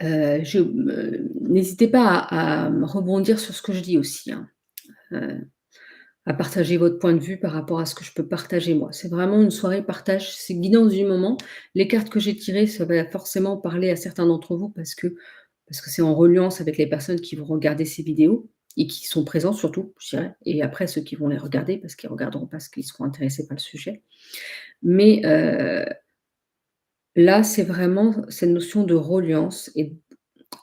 N'hésitez pas à rebondir sur ce que je dis aussi, hein, heu, à partager votre point de vue par rapport à ce que je peux partager moi. C'est vraiment une soirée partage, c'est guidance du moment. Les cartes que j'ai tirées, ça va forcément parler à certains d'entre vous parce que c'est en reliance avec les personnes qui vont regarder ces vidéos et qui sont présents surtout, je dirais, et après ceux qui vont les regarder parce qu'ils regarderont parce qu'ils seront intéressés par le sujet. Mais là, c'est vraiment cette notion de reliance et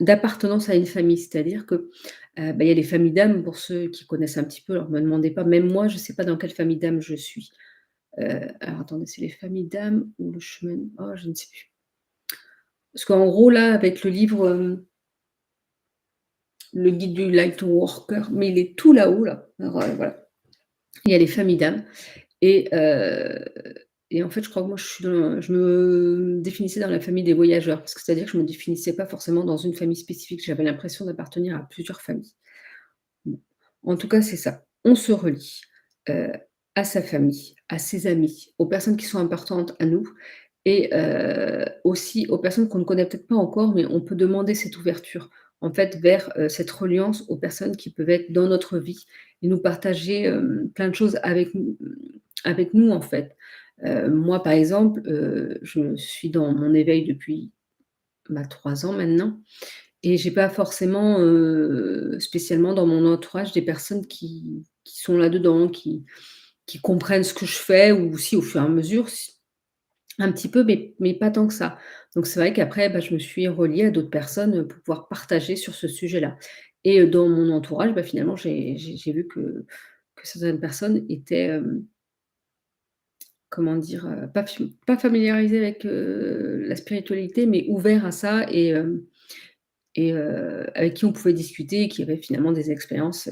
d'appartenance à une famille, c'est-à-dire que, bah, il y a les familles d'âmes pour ceux qui connaissent un petit peu, alors me demandez pas, même moi je ne sais pas dans quelle famille d'âmes je suis. Alors attendez, c'est les familles d'âmes ou le chemin oh je ne sais plus. Parce qu'en gros là, avec le livre, le guide du light worker, mais il est tout là-haut là, alors, voilà. Il y a les familles d'âmes et heu et en fait, je crois que moi je me définissais dans la famille des voyageurs, parce que c'est-à-dire que je me définissais pas forcément dans une famille spécifique, j'avais l'impression d'appartenir à plusieurs familles. Bon, en tout cas, c'est ça. On se relie, heu, à sa famille, à ses amis, aux personnes qui sont importantes à nous et aussi aux personnes qu'on ne connaît peut-être pas encore, mais on peut demander cette ouverture, en fait, vers, cette reliance aux personnes qui peuvent être dans notre vie et nous partager, plein de choses avec nous, en fait. Moi, par exemple, je suis dans mon éveil depuis, 3 ans maintenant et j'ai pas forcément, spécialement dans mon entourage des personnes qui sont là-dedans, qui comprennent ce que je fais ou si au fur et à mesure, un petit peu, mais pas tant que ça. Donc c'est vrai qu'après, bah, je me suis reliée à d'autres personnes, pour pouvoir partager sur ce sujet-là et dans mon entourage, bah, finalement, j'ai vu que certaines personnes étaient, comment dire? Pas familiarisées avec, la spiritualité, mais ouverts à ça et avec qui on pouvait discuter et qui avaient finalement des expériences,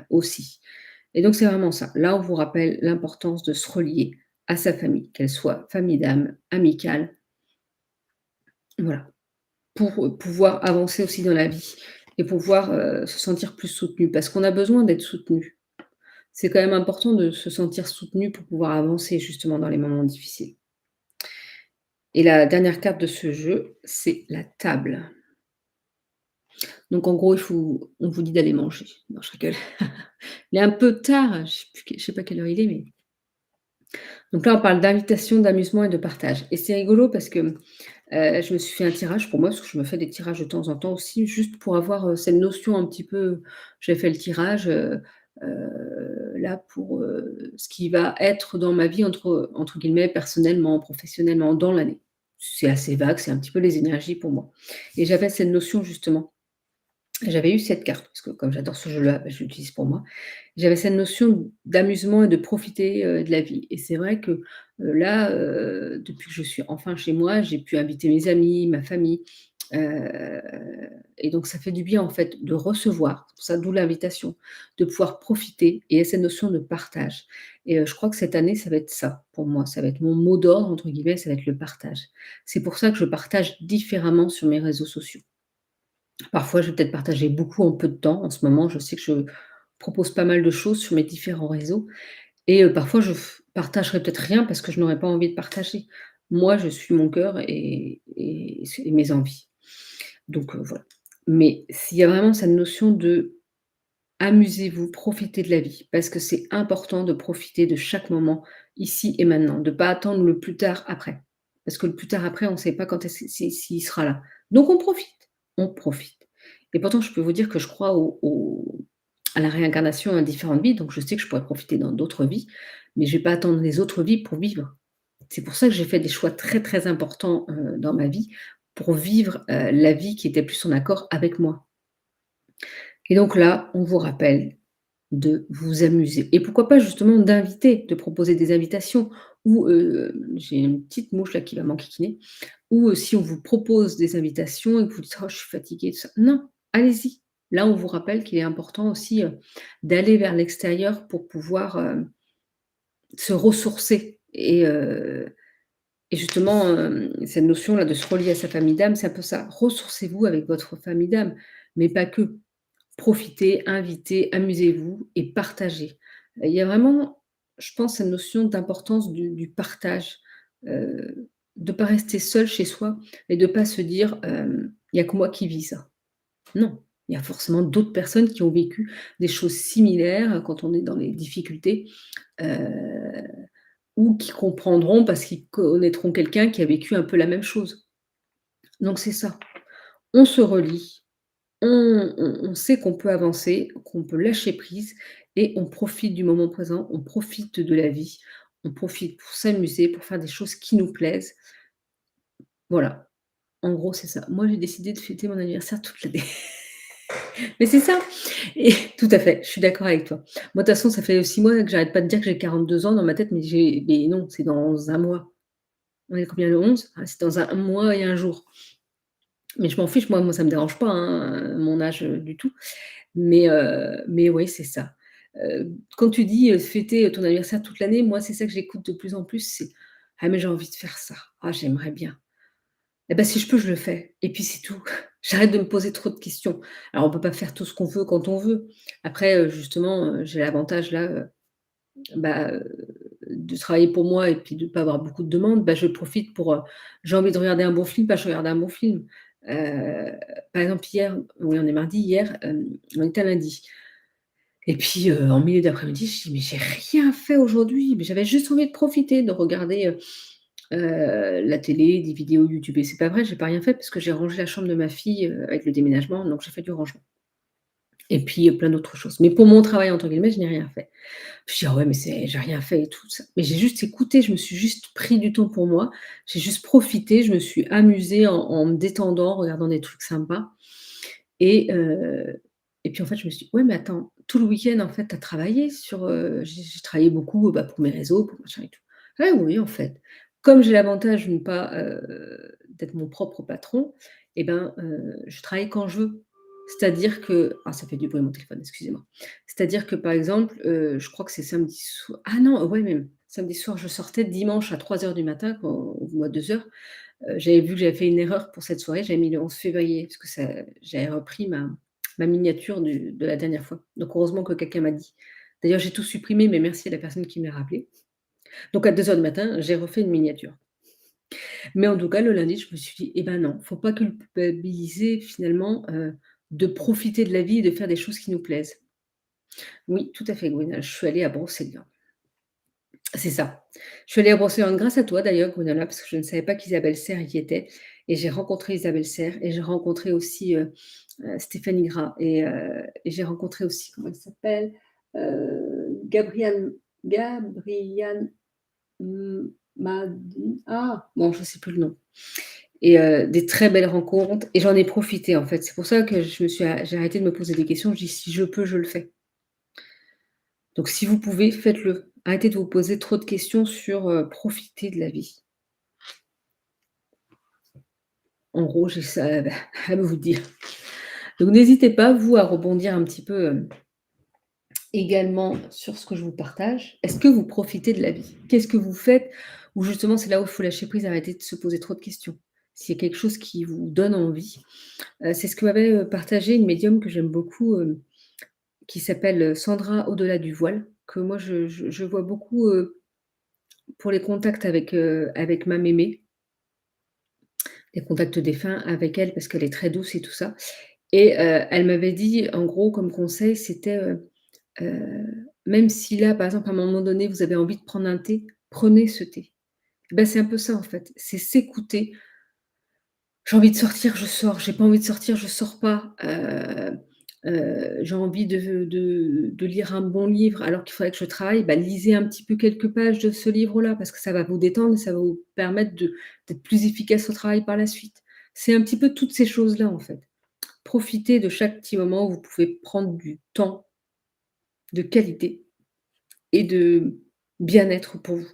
aussi. Et donc c'est vraiment ça. Là, on vous rappelle l'importance de se relier à sa famille, qu'elle soit famille d'âme, amicale, voilà, pour, pouvoir avancer aussi dans la vie et pouvoir, se sentir plus soutenu. Parce qu'on a besoin d'être soutenu. C'est quand même important de se sentir soutenu pour pouvoir avancer justement dans les moments difficiles. Et la dernière carte de ce jeu, c'est la table. Donc en gros, on vous dit d'aller manger. Non, je rigole. Il est un peu tard, je sais pas quelle heure il est, mais Donc là, on parle d'invitation, d'amusement et de partage et c'est rigolo parce que, je me suis fait un tirage pour moi, parce que je me fais des tirages de temps en temps aussi, juste pour avoir, cette notion un petit peu. J'ai fait le tirage, là pour, ce qui va être dans ma vie entre guillemets «personnellement, professionnellement» dans l'année. C'est assez vague, c'est un petit peu les énergies pour moi et j'avais cette notion justement. J'avais eu cette carte parce que comme j'adore ce jeu-là, bah, je l'utilise pour moi. J'avais cette notion d'amusement et de profiter, de la vie et c'est vrai que, là, depuis que je suis enfin chez moi, j'ai pu inviter mes amis, ma famille, heu et donc ça fait du bien en fait de recevoir. C'est pour ça d'où l'invitation, de pouvoir profiter et il y a cette notion de partage et je crois que cette année, ça va être ça pour moi. Ça va être mon «mot d'ordre» entre guillemets, ça va être le partage. C'est pour ça que je partage différemment sur mes réseaux sociaux. Parfois, je vais peut-être partager beaucoup en peu de temps. En ce moment, je sais que je propose pas mal de choses sur mes différents réseaux et parfois je partagerai peut-être rien parce que je n'aurais pas envie de partager. Moi, je suis mon cœur et mes envies. Donc voilà. Mais s'il y a vraiment cette notion de amusez-vous, profitez de la vie, parce que c'est important de profiter de chaque moment, ici et maintenant, de pas attendre le plus tard après. Parce que le plus tard après, on ne sait pas quand est-ce s'il sera là. Donc on profite, on profite. Et pourtant, je peux vous dire que je crois à la réincarnation, à différentes vies, donc je sais que je pourrais profiter dans d'autres vies, mais je vais pas attendre les autres vies pour vivre. C'est pour ça que j'ai fait des choix très, très importants, dans ma vie, pour vivre, la vie qui était plus en accord avec moi. Et donc là, on vous rappelle de vous amuser et pourquoi pas justement d'inviter, de proposer des invitations ou, j'ai une petite mouche là qui va m'enquiquiner, ou, si on vous propose des invitations et que vous dites: «Oh je suis fatiguée», tout ça. Non, allez-y. Là, on vous rappelle qu'il est important aussi, d'aller vers l'extérieur pour pouvoir, se ressourcer et justement, cette notion-là de se relier à sa famille d'âme, c'est un peu ça. Ressourcez-vous avec votre famille d'âme, mais pas que. Profitez, invitez, amusez-vous et partagez. Il y a vraiment, je pense, cette notion d'importance du partage, de pas rester seul chez soi et de pas se dire, «Il y a que moi qui vis ça». Non, il y a forcément d'autres personnes qui ont vécu des choses similaires quand on est dans les difficultés, heu, ou qui comprendront parce qu'ils connaîtront quelqu'un qui a vécu un peu la même chose. Donc c'est ça, on se relie. On sait qu'on peut avancer, qu'on peut lâcher prise et on profite du moment présent, on profite de la vie, on profite pour s'amuser, pour faire des choses qui nous plaisent. Voilà, en gros, c'est ça. Moi, j'ai décidé de fêter mon anniversaire toute l'année. Mais c'est ça et tout à fait, je suis d'accord avec toi. Moi, de toute façon, ça fait 6 mois que j'arrête pas de dire que j'ai 42 ans dans ma tête, mais non, c'est dans un mois. On est combien le 11? Ah, c'est dans un mois et un jour. Mais je m'en fiche, moi, ça me dérange pas, hein, mon âge, du tout. Mais oui, c'est ça. Quand tu dis, fêter ton anniversaire toute l'année, moi, c'est ça que j'écoute de plus en plus, c'est: «Ah mais j'ai envie de faire ça. Ah j'aimerais bien. Et bah, si je peux, je le fais et puis c'est tout». J'arrête de me poser trop de questions. Alors on peut pas faire tout ce qu'on veut quand on veut. Après, justement, j'ai l'avantage là, bah, de travailler pour moi et puis de pas avoir beaucoup de demandes. Bah, je profite pour, j'ai envie de regarder un bon film, bah, je regarde un bon film. Heu, Par exemple hier, oui, on est mardi, hier, on était lundi. Et puis, en milieu d'après-midi, je dis: «Mais j'ai rien fait aujourd'hui, mais j'avais juste envie de profiter, de regarder, la télé, des vidéos YouTube» et c'est pas vrai, j'ai pas rien fait parce que j'ai rangé la chambre de ma fille, avec le déménagement, donc j'ai fait du rangement et puis, plein d'autres choses. Mais pour «mon travail» entre guillemets, je n'ai rien fait. Je dis: «Ah ouais, mais j'ai rien fait et tout ça». Mais j'ai juste écouté, je me suis juste pris du temps pour moi. J'ai juste profité, je me suis amusée en me détendant, en regardant des trucs sympas et et puis en fait, je me suis dit: «Ouais, mais attends, tout le week-end, en fait, tu as travaillé sur, j'ai travaillé beaucoup, bah, pour mes réseaux, pour machin et tout». Ah oui, en fait, comme j'ai l'avantage de ne pas, d'être mon propre patron et ben, je travaille quand je veux. C'est-à-dire que ah ça fait du bruit mon téléphone, excusez-moi. C'est-à-dire que, par exemple, je crois que c'est samedi soir. Ah non, ouais, même samedi soir, je sortais, dimanche à 3 heures du matin quand ou à 2 heures. J'avais vu que j'avais fait une erreur pour cette soirée, j'avais mis le 11 février parce que ça j'avais repris ma miniature de la dernière fois. Donc heureusement que quelqu'un m'a dit. D'ailleurs, j'ai tout supprimé, mais merci à la personne qui me l'a rappelé. Donc à 2 heures du matin, j'ai refait une miniature. Mais en tout cas, le lundi, je me suis dit: «Eh ben non, faut pas culpabiliser finalement, de profiter de la vie et de faire des choses qui nous plaisent». Oui, tout à fait, Gwenal, je suis allée à Brocéliande. C'est ça. Je suis allée à Barcelone grâce à toi d'ailleurs, Gwenola, parce que je ne savais pas qu'Isabelle Serre y était et j'ai rencontré Isabelle Serre et j'ai rencontré aussi, Stéphanie Gras et j'ai rencontré aussi, comment elle s'appelle? Gabriane Madi, ah! Bon, je ne sais plus le nom et des très belles rencontres et j'en ai profité, en fait. C'est pour ça que j'ai arrêté de me poser des questions. Je dis: «Si je peux, je le fais». Donc si vous pouvez, faites-le. Arrêtez de vous poser trop de questions sur, profiter de la vie. En gros, j'ai ça à vous dire. Donc n'hésitez pas, vous, à rebondir un petit peu, également sur ce que je vous partage. Est-ce que vous profitez de la vie? Qu'est-ce que vous faites? Ou justement, c'est là où il faut lâcher prise, arrêter de se poser trop de questions. S'il y a quelque chose qui vous donne envie, c'est ce que m'avait, partagé une médium que j'aime beaucoup, qui s'appelle, Sandra Au-delà du voile, que moi je vois beaucoup, pour les contacts avec ma mémé, les contacts défunts avec elle parce qu'elle est très douce et tout ça et elle m'avait dit en gros comme conseil, c'était, même si là, par exemple, à un moment donné, vous avez envie de prendre un thé, prenez ce thé. Bah, c'est un peu ça en fait, c'est s'écouter. J'ai envie de sortir, je sors. J'ai pas envie de sortir, je sors pas. J'ai envie de lire un bon livre alors qu'il faudrait que je travaille, bah, lisez un petit peu quelques pages de ce livre-là parce que ça va vous détendre et ça va vous permettre d'être plus efficace au travail par la suite. C'est un petit peu toutes ces choses-là, en fait. Profitez de chaque petit moment où vous pouvez prendre du temps de qualité et de bien-être pour vous.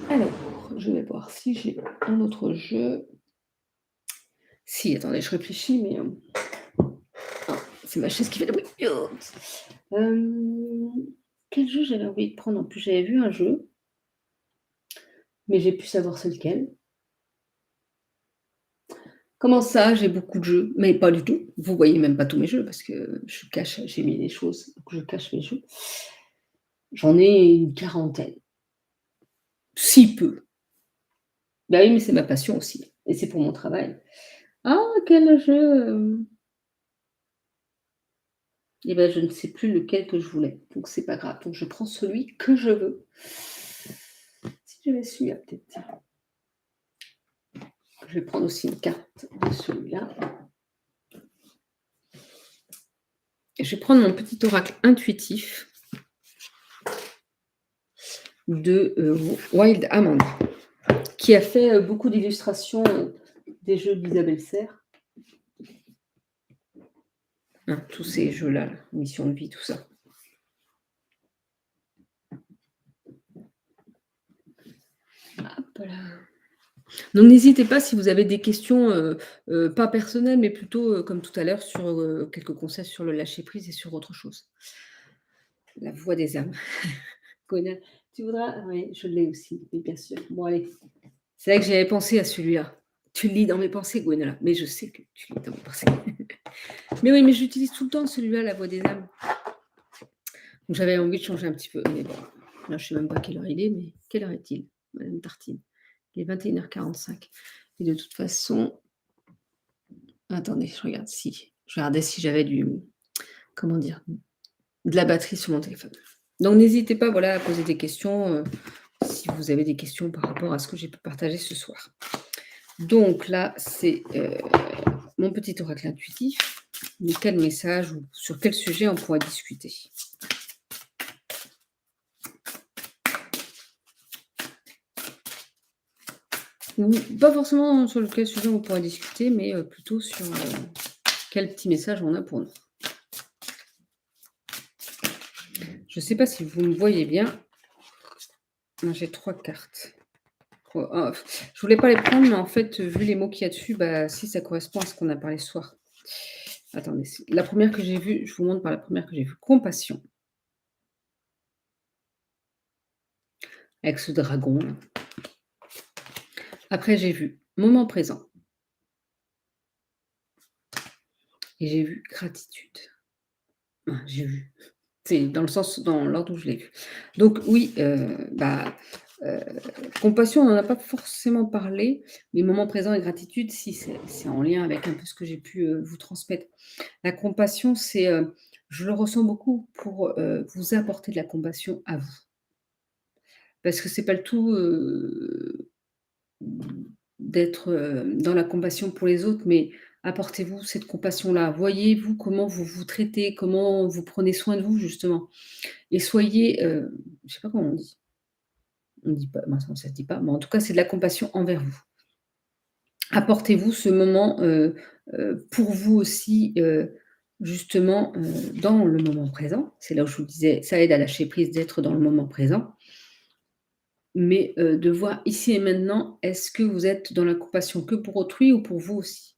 Alors, je vais voir si j'ai un autre jeu. Si, attendez, je réfléchis, mais ah, c'est ma chaise qui fait du bruit. Quel jeu j'avais envie de prendre? En plus, j'avais vu un jeu, mais j'ai pu savoir c'est lequel. Comment ça, j'ai beaucoup de jeux? Mais pas du tout. Vous voyez même pas tous mes jeux parce que je cache, j'ai mis des choses, donc je cache mes jeux. J'en ai une quarantaine. Si peu. Bah oui, mais c'est ma passion aussi et c'est pour mon travail. Ah, quel jeu, et ben, je ne sais plus lequel que je voulais, donc c'est pas grave. Donc je prends celui que je veux. Si j'avais su, il y a peut-être tiens, je vais prendre aussi une carte de celui-là. Et je vais prendre mon petit oracle intuitif de, Wild Amanda, qui a fait, beaucoup d'illustrations, des jeux d'Isabelle Serre. Hein, tous ces jeux-là, là, Mission de vie, tout ça. Hop là. Donc n'hésitez pas si vous avez des questions, pas personnelles, mais plutôt, comme tout à l'heure sur, quelques conseils sur le lâcher prise et sur autre chose. La voix des âmes. Connard, tu voudras? Ah oui, je l'ai aussi, oui, bien sûr. Bon allez, c'est vrai que j'avais pensé à celui-là. Tu le lis dans mes pensées, Gwenola, mais je sais que tu lis dans mes pensées. Mais oui, mais j'utilise tout le temps celui-là, la voix des âmes. Donc j'avais envie de changer un petit peu, mais bon, là je sais même pas quelle heure il est, mais quelle heure est-il, madame Tartine? Il est 21h45 et de toute façon attendez, je regardais si j'avais comment dire? De la batterie sur mon téléphone. Donc n'hésitez pas, voilà, à poser des questions, si vous avez des questions par rapport à ce que j'ai pu partager ce soir. Donc là, c'est, mon petit oracle intuitif. De quel message ou sur quel sujet on pourra discuter? Ou pas forcément sur quel sujet on pourra discuter, mais plutôt sur, quel petit message on a pour nous. Je ne sais pas si vous me voyez bien. J'ai 3 cartes. Ah, je voulais pas les prendre, mais en fait, vu les mots qu'il y a dessus, bah, si ça correspond à ce qu'on a parlé ce soir. Attendez, la première que j'ai vue, je vous montre par la première que j'ai vue. Compassion, avec ce dragon là. Après, j'ai vu moment présent et j'ai vu gratitude. J'ai vu. C'est dans l'ordre où je l'ai vu. Donc oui, heu, compassion, on n'en a pas forcément parlé, mais moment présent et gratitude, si, c'est en lien avec un peu ce que j'ai pu, vous transmettre. La compassion, c'est, je le ressens beaucoup pour, vous apporter de la compassion à vous. Parce que c'est pas le tout, d'être, dans la compassion pour les autres, mais apportez-vous cette compassion-là. Voyez-vous comment vous vous traitez, comment vous prenez soin de vous justement et soyez, je sais pas comment on dit? On dit pas mince, ça se dit pas, mais en tout cas, c'est de la compassion envers vous. Apportez-vous ce moment, pour vous aussi, justement, dans le moment présent. C'est là où je vous disais, ça aide à lâcher prise d'être dans le moment présent, mais de voir ici et maintenant, est-ce que vous êtes dans la compassion que pour autrui ou pour vous aussi?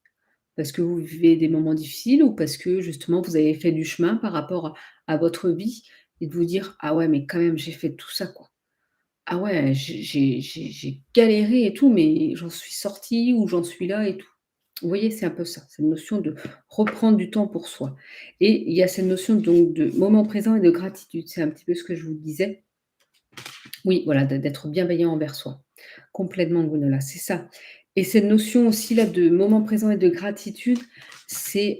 Parce que vous vivez des moments difficiles ou parce que justement vous avez fait du chemin par rapport à votre vie et de vous dire: «Ah ouais, mais quand même j'ai fait tout ça, quoi. Ah ouais, j'ai galéré et tout, mais j'en suis sortie ou j'en suis là et tout». Vous voyez, c'est un peu ça, cette notion de reprendre du temps pour soi et il y a cette notion donc de moment présent et de gratitude. C'est un petit peu ce que je vous disais. Oui, voilà, d'être bienveillant envers soi. Complètement, Gwenola, c'est ça et cette notion aussi là de moment présent et de gratitude, c'est,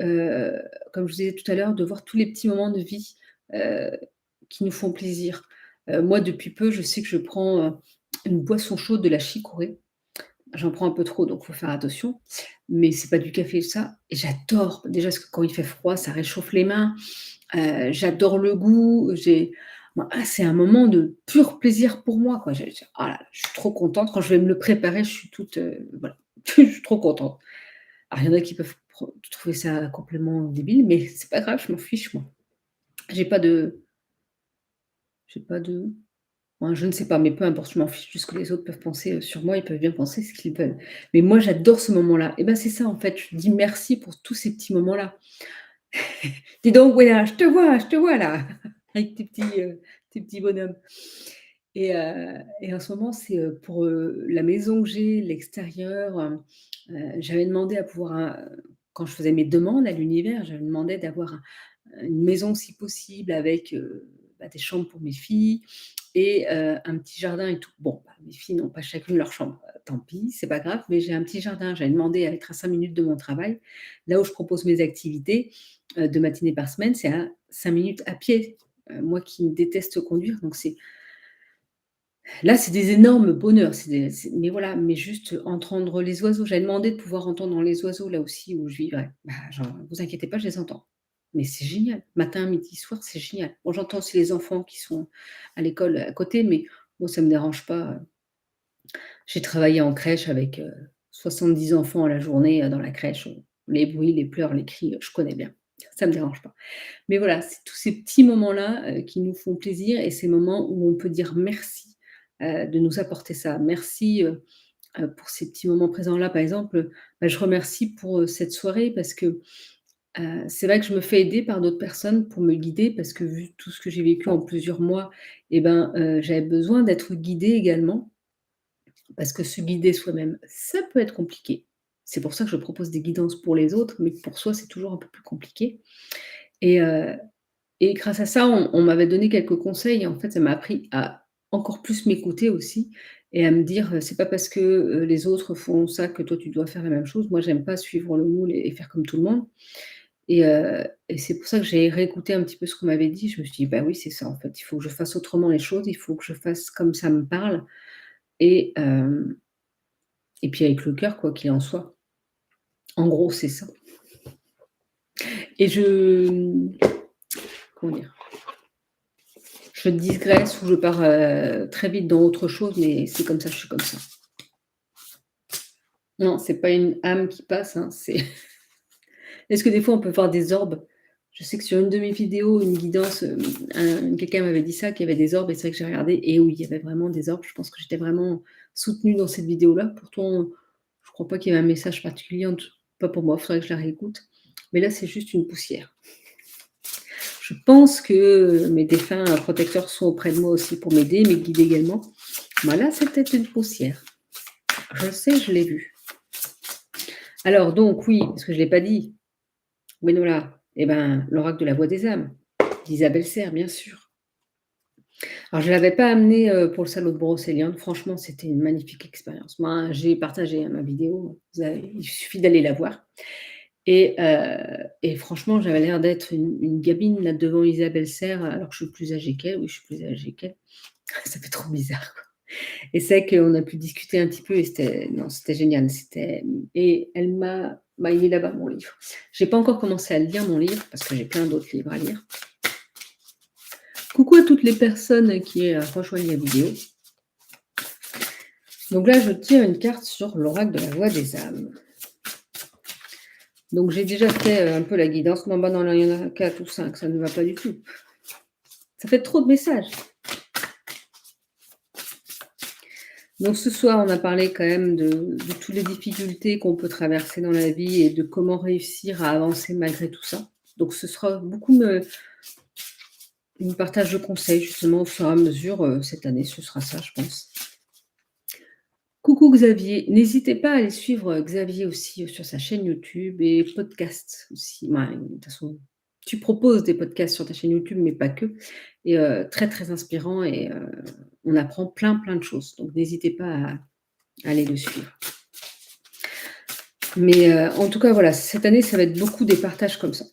comme je vous disais tout à l'heure, de voir tous les petits moments de vie, heu, qui nous font plaisir. Moi, depuis peu, je sais que je prends, une boisson chaude, de la chicorée. J'en prends un peu trop, donc il faut faire attention, mais c'est pas du café, ça et j'adore. Déjà parce que quand il fait froid, ça réchauffe les mains, j'adore le goût, c'est un moment de pur plaisir pour moi, quoi. J'ai oh là là, je suis trop contente. Quand je vais me le préparer, je suis toute, voilà, je suis trop contente. Alors il y en a qui peuvent trouver ça complètement débile, mais c'est pas grave, je m'en fiche, moi. J'ai pas de j'ai pas de je ne sais pas, mais peu importe, je m'en fiche de ce que les autres peuvent penser, sur moi, ils peuvent bien penser ce qu'ils veulent. Mais moi, j'adore ce moment-là et ben, c'est ça, en fait, je dis merci pour tous ces petits moments-là. «Dis donc, Gwenna, je te vois là, avec tes petits bonhommes» et en ce moment, c'est, pour, la maison que j'ai, l'extérieur, j'avais demandé à pouvoir quand je faisais mes demandes à l'univers, j'avais demandé d'avoir une maison si possible avec, des chambres pour mes filles et un petit jardin et tout. Bon, mes filles n'ont pas chacune leur chambre, tant pis, c'est pas grave, mais j'ai un petit jardin. J'avais demandé à être à 5 minutes de mon travail. Là où je propose mes activités, 2 matinées par semaine, c'est à 5 minutes à pied. Moi qui déteste conduire, donc là, c'est des énormes bonheurs, mais voilà, mais juste entendre les oiseaux. J'avais demandé de pouvoir entendre les oiseaux là aussi où je vivrais. Bah, genre, vous inquiétez pas, je les entends. Mais c'est génial. Matin, midi, soir, c'est génial. Bon, j'entends aussi les enfants qui sont à l'école à côté, mais moi, ça me dérange pas. J'ai travaillé en crèche avec 70 enfants à la journée dans la crèche. Les bruits, les pleurs, les cris, je connais bien. Ça me dérange pas. Mais voilà, c'est tous ces petits moments-là, qui nous font plaisir et ces moments où on peut dire merci, de nous apporter ça. Merci, pour ces petits moments présents-là. Par exemple, je remercie pour, cette soirée parce que, c'est vrai que je me fais aider par d'autres personnes pour me guider parce que vu tout ce que j'ai vécu en plusieurs mois et ben, j'avais besoin d'être guidée également parce que se guider soi-même, ça peut être compliqué. C'est pour ça que je propose des guidances pour les autres, mais pour soi, c'est toujours un peu plus compliqué et heu et grâce à ça, on m'avait donné quelques conseils et en fait, ça m'a appris à encore plus m'écouter aussi et à me dire, «C'est pas parce que, les autres font ça que toi tu dois faire la même chose». Moi, j'aime pas suivre le moule et faire comme tout le monde et c'est pour ça que j'ai réécouté un petit peu ce qu'on m'avait dit. Je me suis dit: «Bah oui, c'est ça en fait, il faut que je fasse autrement les choses, il faut que je fasse comme ça me parle» et hem et puis avec le cœur quoi qu'il en soit. En gros, c'est ça et comment dire? Je digresse ou je pars, très vite dans autre chose, mais c'est comme ça, je suis comme ça. Non, c'est pas une âme qui passe, hein, c'est est-ce que des fois on peut voir des orbes? Je sais que sur une de mes vidéos, une guidance, quelqu'un m'avait dit ça, qu'il y avait des orbes et c'est vrai que j'ai regardé et oui, il y avait vraiment des orbes. Je pense que j'étais vraiment soutenue dans cette vidéo-là. Pourtant, je crois pas qu'il y avait un message particulier, en tout pas pour moi, il faudrait que je la réécoute. Mais là, c'est juste une poussière. Je pense que mes défunts protecteurs sont auprès de moi aussi pour m'aider, me guider également. Bah, là, c'est peut-être une poussière. Je sais, je l'ai vu. Alors donc oui, parce que je ne l'ai pas dit, Gwenola, eh ben, l'oracle de la voix des âmes, d'Isabelle Serre, bien sûr. Alors je ne l'avais pas amené, pour le salon de Brocéliande. Franchement, c'était une magnifique expérience. Moi, j'ai partagé, hein, ma vidéo, il suffit d'aller la voir Et franchement, j'avais l'air d'être une gamine là devant Isabelle Serre, alors que je suis plus âgée qu'elle. Oui, je suis plus âgée qu'elle. Ça fait trop bizarre, quoi. Et c'est vrai qu'on a pu discuter un petit peu et c'était génial. Et elle m'a mis là-bas mon livre. J'ai pas encore commencé à lire mon livre parce que j'ai plein d'autres livres à lire. Coucou à toutes les personnes qui rejoignent la vidéo. Donc là, je tire une carte sur l'oracle de la voix des âmes. Donc j'ai déjà fait un peu la guidance. Non, bah non, il y en a 4 ou 5, ça ne va pas du tout. Ça fait trop de messages. Donc ce soir, on a parlé quand même de toutes les difficultés qu'on peut traverser dans la vie et de comment réussir à avancer malgré tout ça. Donc ce sera beaucoup une partage de conseils justement au fur et à mesure cette année, ce sera ça, je pense. Coucou Xavier, n'hésitez pas à aller suivre Xavier aussi sur sa chaîne YouTube et podcast aussi. De toute façon, tu proposes des podcasts sur ta chaîne YouTube, mais pas que. Et très très inspirant et on apprend plein de choses. Donc n'hésitez pas à aller le suivre. Mais en tout cas, voilà, cette année, ça va être beaucoup des partages comme ça.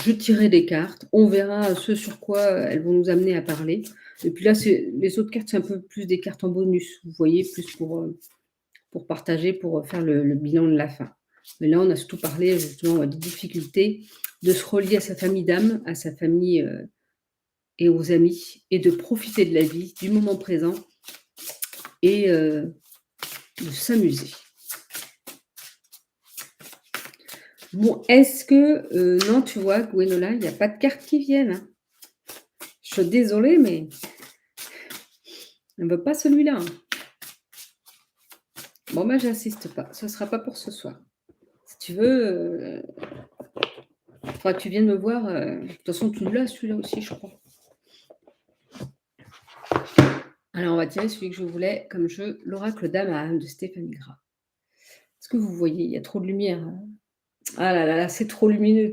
Je tirerai des cartes, on verra ce sur quoi elles vont nous amener à parler. Et puis là, les autres cartes, c'est un peu plus des cartes en bonus, vous voyez, plus pour partager, pour faire le bilan de la fin. Mais là, on a surtout parlé justement des difficultés, de se relier à sa famille d'âme, à sa famille et aux amis, et de profiter de la vie, du moment présent, et de s'amuser. Bon, est-ce que... non, tu vois, Gwenola, il n'y a pas de cartes qui viennent. Hein. Je suis désolée, mais elle ne veut pas celui-là. Hein. Bon, moi, j'insiste pas. Ce ne sera pas pour ce soir. Si tu veux, faudra que tu viennes me voir. De toute façon, tu l'as, celui-là aussi, je crois. Alors, on va tirer celui que je voulais comme jeu, l'oracle d'âme de Stéphanie Gras. Est-ce que vous voyez, il y a trop de lumière. Hein. Ah là là, c'est trop lumineux,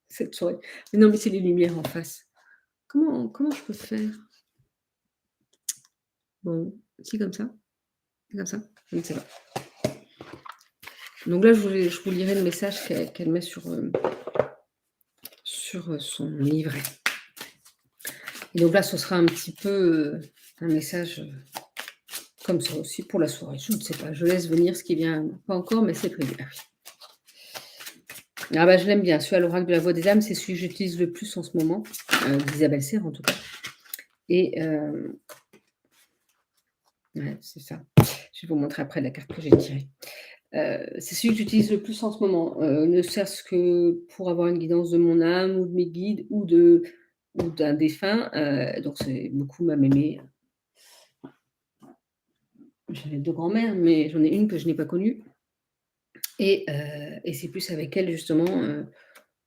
cette soirée. Mais non, mais c'est les lumières en face. Comment je peux faire? Bon, si, comme ça. Comme ça, je ne sais pas. Donc là, je vous lirai le message qu'elle met sur son livret. Et donc là, ce sera un petit peu un message comme ça aussi pour la soirée. Je ne sais pas, je laisse venir ce qui vient. Pas encore, mais c'est prévu. Ah bah, je l'aime bien. Celui à l'oracle de la voix des âmes, c'est celui que j'utilise le plus en ce moment, d'Isabelle Serre en tout cas. Et ouais, c'est ça. Je vais vous montrer après la carte que j'ai tirée. C'est celui que j'utilise le plus en ce moment, ne serait-ce que pour avoir une guidance de mon âme ou de mes guides ou d'un défunt. Donc c'est beaucoup ma mémé. J'avais 2 grands-mères, mais j'en ai une que je n'ai pas connue. Et c'est plus avec elle justement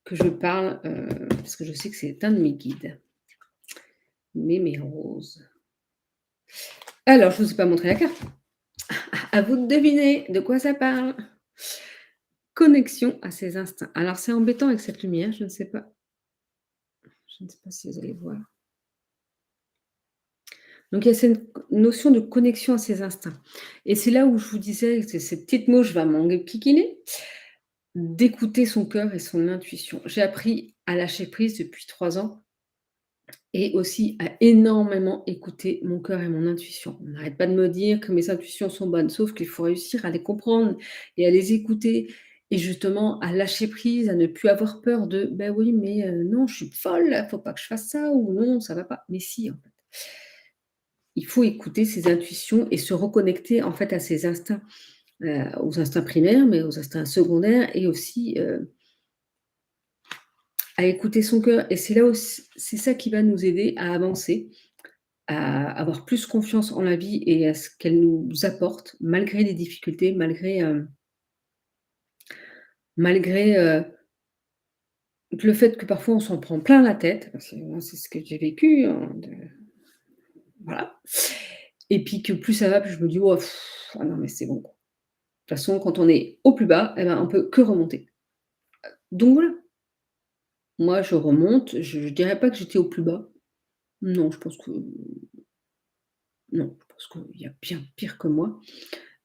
que je parle, parce que je sais que c'est un de mes guides. Mémé Rose. Alors, je ne vous ai pas montré la carte. À vous de deviner de quoi ça parle. Connexion à ses instincts. Alors, c'est embêtant avec cette lumière, je ne sais pas. Je ne sais pas si vous allez voir. Donc, il y a cette notion de connexion à ses instincts. Et c'est là où je vous disais que cette petite mouche va m'enquiquiner, d'écouter son cœur et son intuition. J'ai appris à lâcher prise depuis 3 ans et aussi à énormément écouter mon cœur et mon intuition. On n'arrête pas de me dire que mes intuitions sont bonnes, sauf qu'il faut réussir à les comprendre et à les écouter et justement à lâcher prise, à ne plus avoir peur de ben oui, mais non, je suis folle, il faut pas que je fasse ça ou non, ça va pas. Mais si, en fait. Il faut écouter ses intuitions et se reconnecter en fait à ses instincts, aux instincts primaires, mais aux instincts secondaires et aussi à écouter son cœur. Et c'est là aussi, c'est ça qui va nous aider à avancer, à avoir plus confiance en la vie et à ce qu'elle nous apporte, malgré les difficultés, malgré le fait que parfois on s'en prend plein la tête, parce que moi c'est ce que j'ai vécu, hein, voilà. Et puis que plus ça va, plus je me dis: «Oh, ah non mais c'est bon, quoi». De toute façon, quand on est au plus bas, eh ben, on peut que remonter. Donc voilà, moi je remonte, je dirais pas que j'étais au plus bas. Non, je pense qu'il y a bien pire que moi.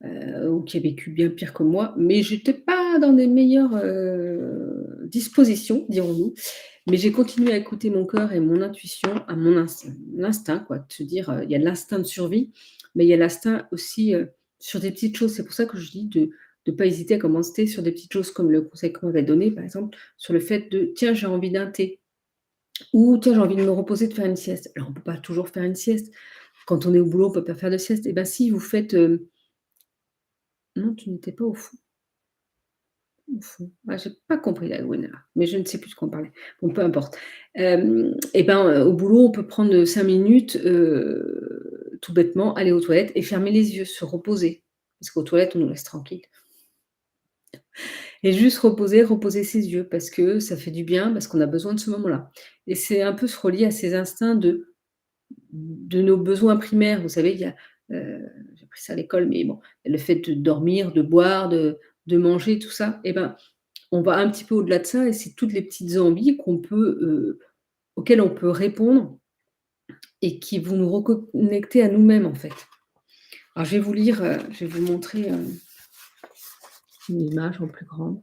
ou qui a vécu bien pire que moi, mais j'étais pas dans des meilleures, dispositions, dirons-nous. Mais j'ai continué à écouter mon cœur et mon intuition, à l'instinct quoi, de se dire, il y a l'instinct de survie, mais il y a l'instinct aussi, sur des petites choses. C'est pour ça que je dis de pas hésiter à commencer sur des petites choses comme le conseil qu'on m'avait donné, par exemple, sur le fait de: «Tiens, j'ai envie d'un thé» ou «Tiens, j'ai envie de me reposer, de faire une sieste». Alors on peut pas toujours faire une sieste. Quand on est au boulot, on peut pas faire de sieste. Et ben si vous faites, non, tu n'étais pas au fond. Au fond. Ah, j'ai pas compris la Gwenna, mais je ne sais plus de quoi on parlait. Bon, peu importe. Et ben, au boulot, on peut prendre, 5 minutes, tout bêtement, aller aux toilettes et fermer les yeux, se reposer. Parce qu'aux toilettes, on nous laisse tranquilles. Et juste reposer, reposer ses yeux parce que ça fait du bien, parce qu'on a besoin de ce moment-là. Et c'est un peu se relier à ces instincts de nos besoins primaires. Vous savez, il y a, j'ai appris ça à l'école, mais bon, le fait de dormir, de boire, de manger, tout ça. Et ben, on va un petit peu au-delà de ça et c'est toutes les petites envies auxquelles on peut répondre et qui vont nous reconnecter à nous-mêmes, en fait. Alors je vais vous lire, je vais vous montrer, une image en plus grande.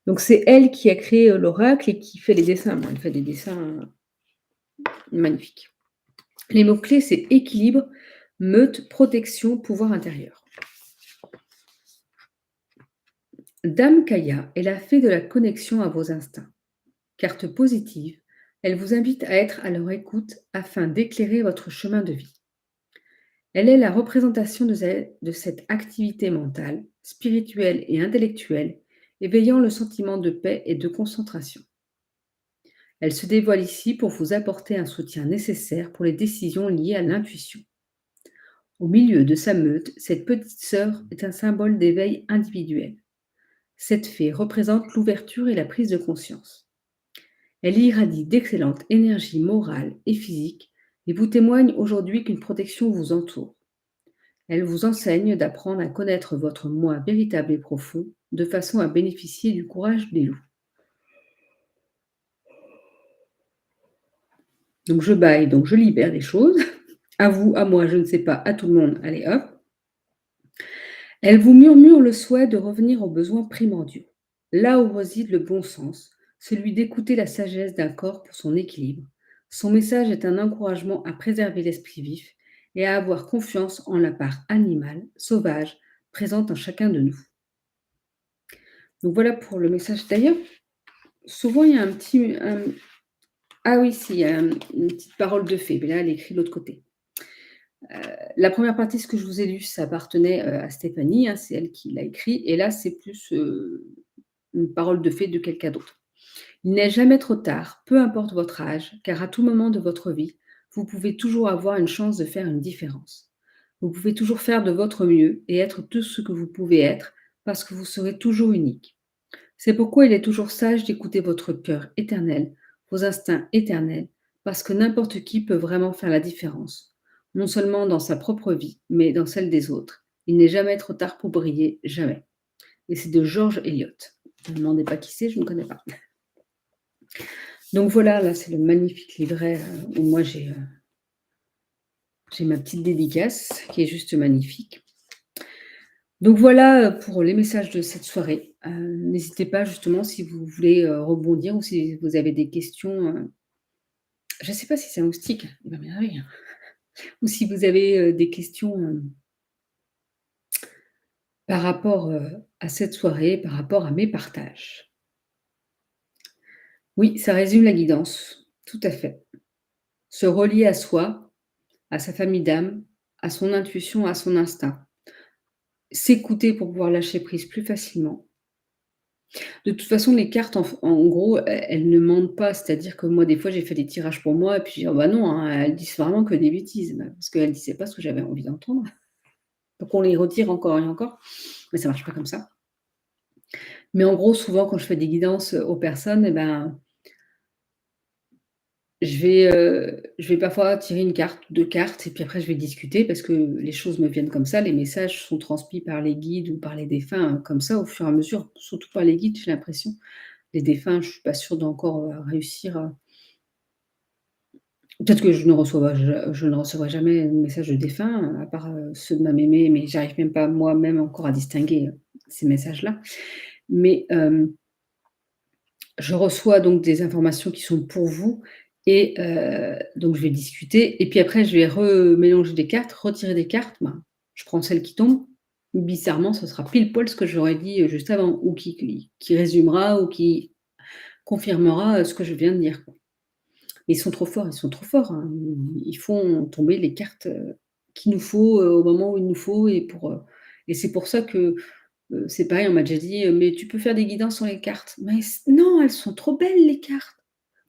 Donc c'est elle qui a créé, l'oracle et qui fait les dessins. Bon, elle fait des dessins, magnifiques. Les mots-clés, c'est équilibre, meute, protection, pouvoir intérieur. Dame Kaya est la fée de la connexion à vos instincts. Carte positive, elle vous invite à être à leur écoute afin d'éclairer votre chemin de vie. Elle est la représentation de cette activité mentale, spirituelle et intellectuelle, éveillant le sentiment de paix et de concentration. Elle se dévoile ici pour vous apporter un soutien nécessaire pour les décisions liées à l'intuition. Au milieu de sa meute, cette petite sœur est un symbole d'éveil individuel. Cette fée représente l'ouverture et la prise de conscience. Elle irradie d'excellentes énergies morales et physiques et vous témoigne aujourd'hui qu'une protection vous entoure. Elle vous enseigne d'apprendre à connaître votre moi véritable et profond, de façon à bénéficier du courage des loups. Donc je baille, donc je libère des choses. À vous, à moi, je ne sais pas, à tout le monde, allez hop. Elle vous murmure le souhait de revenir aux besoins primordiaux, là où réside le bon sens, celui d'écouter la sagesse d'un corps pour son équilibre. Son message est un encouragement à préserver l'esprit vif et à avoir confiance en la part animale, sauvage, présente en chacun de nous. Donc voilà pour le message. D'ailleurs, souvent il y a un petit... Ah oui, si, il y a une petite parole de fée, mais là elle est écrite de l'autre côté. La première partie, ce que je vous ai lu, ça appartenait, à Stéphanie, hein, c'est elle qui l'a écrit et là, c'est plus, une parole de fée de quelqu'un d'autre. Il n'est jamais trop tard, peu importe votre âge, car à tout moment de votre vie, vous pouvez toujours avoir une chance de faire une différence. Vous pouvez toujours faire de votre mieux et être tout ce que vous pouvez être, parce que vous serez toujours unique. C'est pourquoi il est toujours sage d'écouter votre cœur éternel, vos instincts éternels, parce que n'importe qui peut vraiment faire la différence, non seulement dans sa propre vie, mais dans celle des autres. Il n'est jamais trop tard pour briller, jamais. Et c'est de George Eliot. Ne me demandez pas qui c'est, je ne connais pas. Donc voilà, là c'est le magnifique livret où moi j'ai ma petite dédicace qui est juste magnifique. Donc voilà, pour les messages de cette soirée. N'hésitez pas justement si vous voulez, rebondir ou si vous avez des questions, je ne sais pas si c'est un moustique, il va m'énerver, hein. Ou si vous avez, des questions, par rapport, à cette soirée, par rapport à mes partages. Oui, ça résume la guidance, tout à fait. Se relier à soi, à sa famille d'âme, à son intuition, à son instinct. S'écouter pour pouvoir lâcher prise plus facilement. De toute façon, les cartes, en gros, elles ne mentent pas. C'est-à-dire que moi, des fois, j'ai fait des tirages pour moi et puis, oh bah non, hein, elles disent vraiment que des bêtises, bah, parce qu'elles ne disaient pas ce que j'avais envie d'entendre. Donc on les retire encore et encore, mais ça marche pas comme ça. Mais en gros, souvent, quand je fais des guidances, aux personnes, et ben, je vais parfois tirer une carte, 2 cartes et puis après je vais discuter parce que les choses me viennent comme ça. Les messages sont transmis par les guides ou par les défunts, comme ça, au fur et à mesure, surtout par les guides, j'ai l'impression. Les défunts, je suis pas sûre d'encore, réussir, Peut-être que je ne recevrai jamais de message de défunt, à part, ceux de ma mémé, mais j'arrive même pas moi-même encore à distinguer, ces messages-là. Mais, je reçois donc des informations qui sont pour vous et donc je vais discuter et puis après je vais remélanger des cartes, retirer des cartes, ben, je prends celle qui tombe. Bizarrement, ce sera pile poil ce que j'aurais dit, juste avant ou qui résumera ou qui confirmera, ce que je viens de dire, quoi. Ils sont trop forts, hein. Ils font tomber les cartes, qu'il nous faut, au moment où il nous faut et c'est pour ça que, c'est pareil, on m'a déjà dit: «Mais tu peux faire des guidances sur les cartes». Mais non, elles sont trop belles les cartes.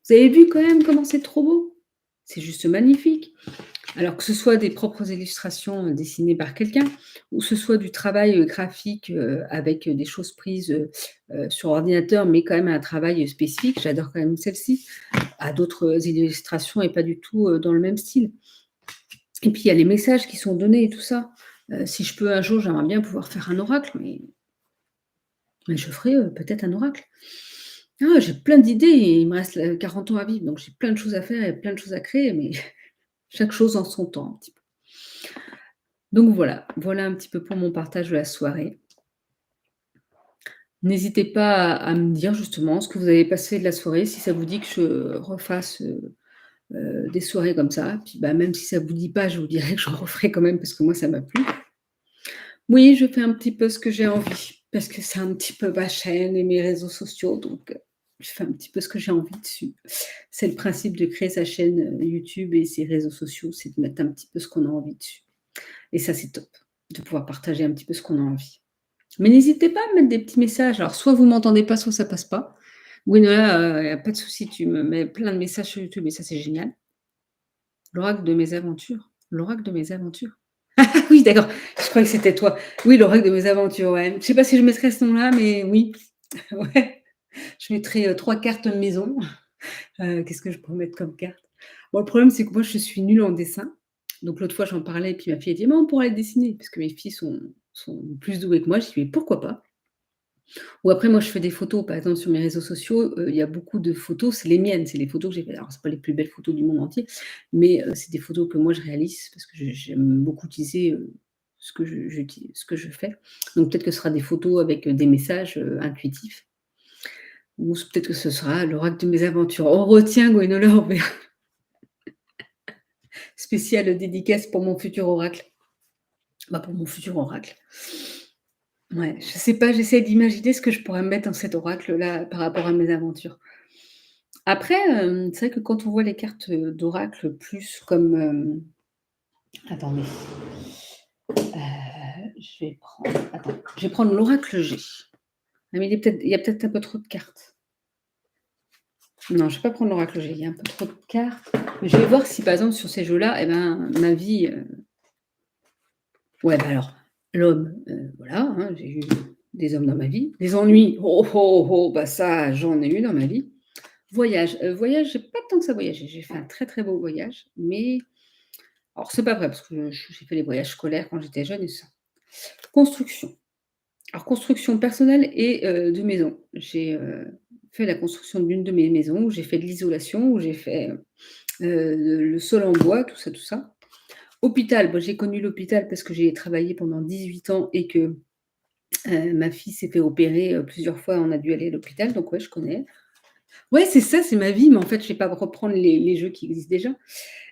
Vous avez vu quand même comment c'est trop beau? C'est juste magnifique. Alors que ce soit des propres illustrations, dessinées par quelqu'un ou ce soit du travail, graphique, avec, des choses prises, sur ordinateur, mais quand même un travail, spécifique. J'adore quand même celle-ci, à d'autres illustrations et pas du tout, dans le même style. Et puis il y a les messages qui sont donnés et tout ça. Si je peux un jour, j'aimerais bien pouvoir faire un oracle, mais je ferai, peut-être un oracle. Ah, j'ai plein d'idées et il me reste, 40 ans à vivre, donc j'ai plein de choses à faire et plein de choses à créer, mais chaque chose en son temps un petit peu. Donc voilà, voilà un petit peu pour mon partage de la soirée. N'hésitez pas à me dire justement ce que vous avez passé de la soirée, si ça vous dit que je refasse, des soirées comme ça. Puis, bah, même si ça vous dit pas, je vous dirai que j'en referai quand même parce que moi ça m'a plu. Oui, je fais un petit peu ce que j'ai envie, parce que c'est un petit peu ma chaîne et mes réseaux sociaux, donc je fais un petit peu ce que j'ai envie dessus. C'est le principe de créer sa chaîne, YouTube et ses réseaux sociaux, c'est de mettre un petit peu ce qu'on a envie dessus et ça, c'est top, de pouvoir partager un petit peu ce qu'on a envie. Mais n'hésitez pas à me mettre des petits messages. Alors soit vous m'entendez pas, soit ça passe pas. Gwenola, il y a pas de souci, tu me mets plein de messages sur YouTube et ça, c'est génial. L'oracle de mes aventures? L'oracle de mes aventures? Ah oui, d'accord, je croyais que c'était toi. Oui, l'oracle de mes aventures, ouais. Je sais pas si je mettrai ce nom-là, mais oui, ouais. Je mettrai, 3 cartes maison. Qu'est-ce que je pourrais mettre comme carte? Bon, le problème, c'est que moi, je suis nulle en dessin. Donc l'autre fois, j'en parlais, puis ma fille a dit: «Mais on pourrait les dessiner», parce que mes filles sont plus douées que moi. J'ai dit: «Mais pourquoi pas?» Ou après, moi, je fais des photos, par exemple, sur mes réseaux sociaux, il y a beaucoup de photos, c'est les miennes, c'est les photos que j'ai faites. Alors, c'est pas les plus belles photos du monde entier, mais c'est des photos que moi je réalise parce que j'aime beaucoup utiliser, ce que je fais. Donc peut-être que ce sera des photos avec, des messages, intuitifs ou peut-être que ce sera l'oracle de mes aventures. On retient Gwenola, on verra. Spéciale dédicace pour mon futur oracle. Bah, pour mon futur oracle. Ouais, je sais pas, j'essaie d'imaginer ce que je pourrais mettre dans cet oracle-là par rapport à mes aventures. Après, c'est vrai que quand on voit les cartes, d'oracle plus comme, attendez, je vais prendre l'oracle G. Ah mais il y a peut-être un peu trop de cartes. Non, je vais pas prendre l'oracle G, il y a un peu trop de cartes. Mais je vais voir si par exemple sur ces jeux-là, et ben, ma vie, ouais, bah, alors, l'homme, voilà, hein, j'ai eu des hommes dans ma vie. Des ennuis, oh, oh, oh, bah, ça, j'en ai eu dans ma vie. Voyage, j'ai pas tant que ça voyagé. J'ai fait un très, très beau voyage, mais alors c'est pas vrai parce que j'ai fait les voyages scolaires quand j'étais jeune et tout ça. Construction. Alors construction personnelle et de maison. J'ai, fait la construction d'une de mes maisons où j'ai fait de l'isolation, où j'ai fait, le sol en bois, tout ça, tout ça. Hôpital, bah, j'ai connu l'hôpital parce que j'ai travaillé pendant 18 ans et que, ma fille s'est fait opérer, plusieurs fois, on a dû aller à l'hôpital, donc ouais, je connais. Ouais, c'est ça, c'est ma vie, mais en fait, je vais pas reprendre les jeux qui existent déjà.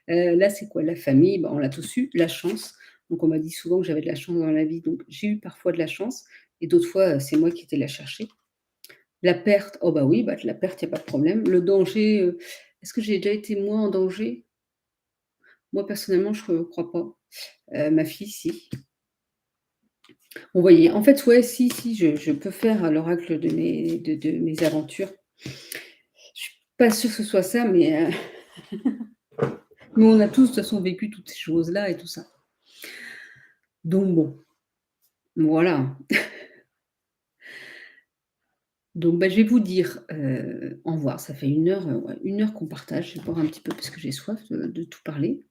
Là, c'est quoi? La famille, bah, on l'a tous eu, la chance. Donc on m'a dit souvent que j'avais de la chance dans la vie, donc j'ai eu parfois de la chance et d'autres fois, c'est moi qui étais la chercher. La perte, oh bah oui, bah, la perte, il y a pas de problème. Le danger, est-ce que j'ai déjà été moi en danger? Moi personnellement, je crois pas. Ma fille, si. Vous voyez? En fait, ouais, si, si, je peux faire l'oracle de mes aventures. Je suis pas sûre que ce soit ça, mais on a tous de toute façon vécu toutes ces choses-là et tout ça. Donc bon, voilà. Donc bah, je vais vous dire, au revoir. Ça fait 1 heure, ouais, 1 heure qu'on partage. Je vais boire un petit peu parce que j'ai soif de tout parler.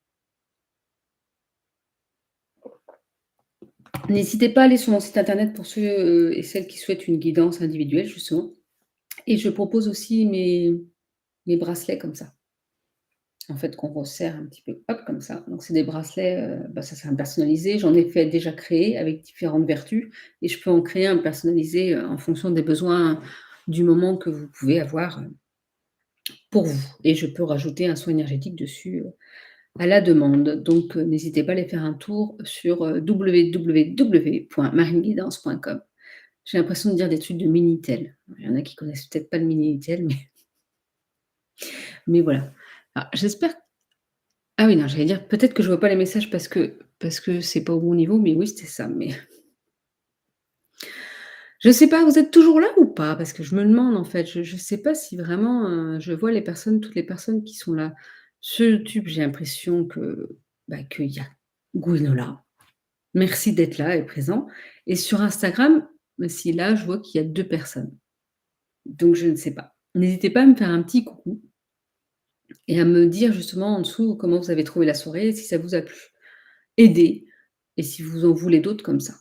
N'hésitez pas à aller sur mon site internet pour ceux, et celles qui souhaitent une guidance individuelle justement et je propose aussi mes bracelets comme ça. en fait, qu'on resserre un petit peu, hop, comme ça. Donc c'est des bracelets, bah, ça c'est un personnalisé. J'en ai fait déjà créé avec différentes vertus et je peux en créer un personnalisé, en fonction des besoins du moment que vous pouvez avoir, pour vous et je peux rajouter un soin énergétique dessus, à la demande. Donc n'hésitez pas à aller faire un tour sur, www.marineguidance.com. J'ai l'impression de dire des trucs de Minitel. Il y en a qui connaissent peut-être pas le Minitel, mais voilà. Alors j'espère ah oui, non, j'allais dire peut-être que je vois pas les messages parce que c'est pas au bon niveau, mais oui, c'était ça, mais je sais pas, vous êtes toujours là ou pas? Parce que je me demande en fait, je sais pas si vraiment, je vois les personnes toutes les personnes qui sont là. Sur YouTube, j'ai l'impression que, bah, qu'il y a Gwenola. Merci d'être là et présent et sur Instagram, bah, si là, je vois qu'il y a 2 personnes, donc je ne sais pas. N'hésitez pas à me faire un petit coucou et à me dire justement en dessous comment vous avez trouvé la soirée, si ça vous a plu. Aidez et si vous en voulez d'autres comme ça.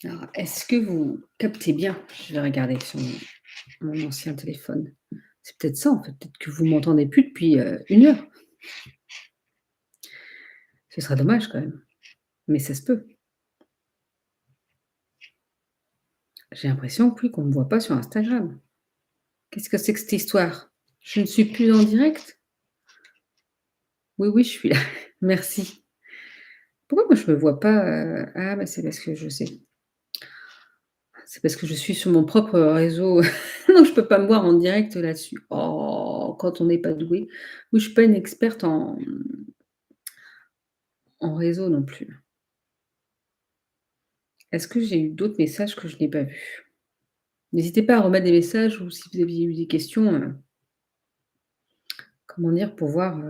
Alors, est-ce que vous captez bien? Je vais regarder sur mon ancien téléphone. C'est peut-être ça en fait, peut-être que vous m'entendez plus depuis, 1 heure. Ce serait dommage quand même, mais ça se peut. J'ai l'impression plus qu'on ne me voit pas sur Instagram. Qu'est-ce que c'est que cette histoire? Je ne suis plus en direct? Oui, oui, je suis là. Merci. Pourquoi moi je me vois pas, ah bah, c'est parce que je sais. C'est parce que je suis sur mon propre réseau, donc je peux pas me voir en direct là-dessus. Oh, quand on n'est pas doué. Oui, je suis pas une experte en réseau non plus. Est-ce que j'ai eu d'autres messages que je n'ai pas vus? N'hésitez pas à remettre des messages ou si vous aviez eu des questions, comment dire? Pour voir,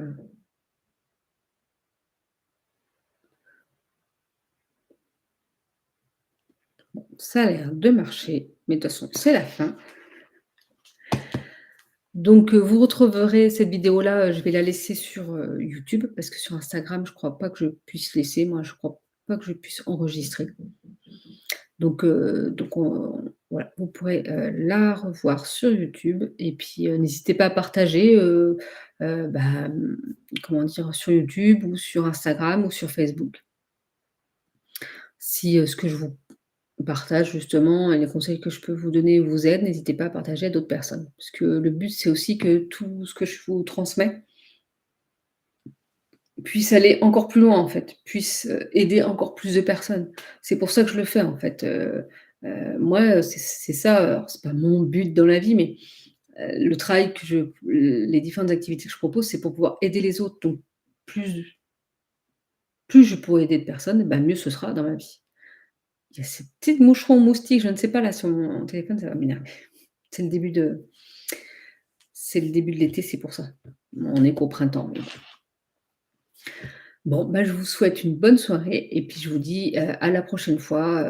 ça a l'air de marcher, mais de toute façon, c'est la fin. Donc, vous retrouverez cette vidéo-là, je vais la laisser sur, YouTube parce que sur Instagram, je crois pas que je puisse laisser, moi, je crois pas que je puisse enregistrer. Donc on voilà, vous pourrez, la revoir sur YouTube et puis, n'hésitez pas à partager, bah, comment dire? Sur YouTube ou sur Instagram ou sur Facebook. Si, ce que je vous partage justement et les conseils que je peux vous donner vous aident, n'hésitez pas à partager à d'autres personnes. Parce que le but, c'est aussi que tout ce que je vous transmets puisse aller encore plus loin en fait, puisse, aider encore plus de personnes. C'est pour ça que je le fais en fait, moi, c'est ça, alors c'est pas mon but dans la vie, mais, le travail que je les différentes activités que je propose, c'est pour pouvoir aider les autres. Donc plus je pourrai aider de personnes, bah, mieux ce sera dans ma vie. Il y a ces petites moucherons moustiques, je ne sais pas là sur mon téléphone, ça va m'énerver. C'est le début de c'est le début de l'été, c'est pour ça. On est qu'au printemps, mais bon. Bon, bah, je vous souhaite une bonne soirée et puis je vous dis, à la prochaine fois,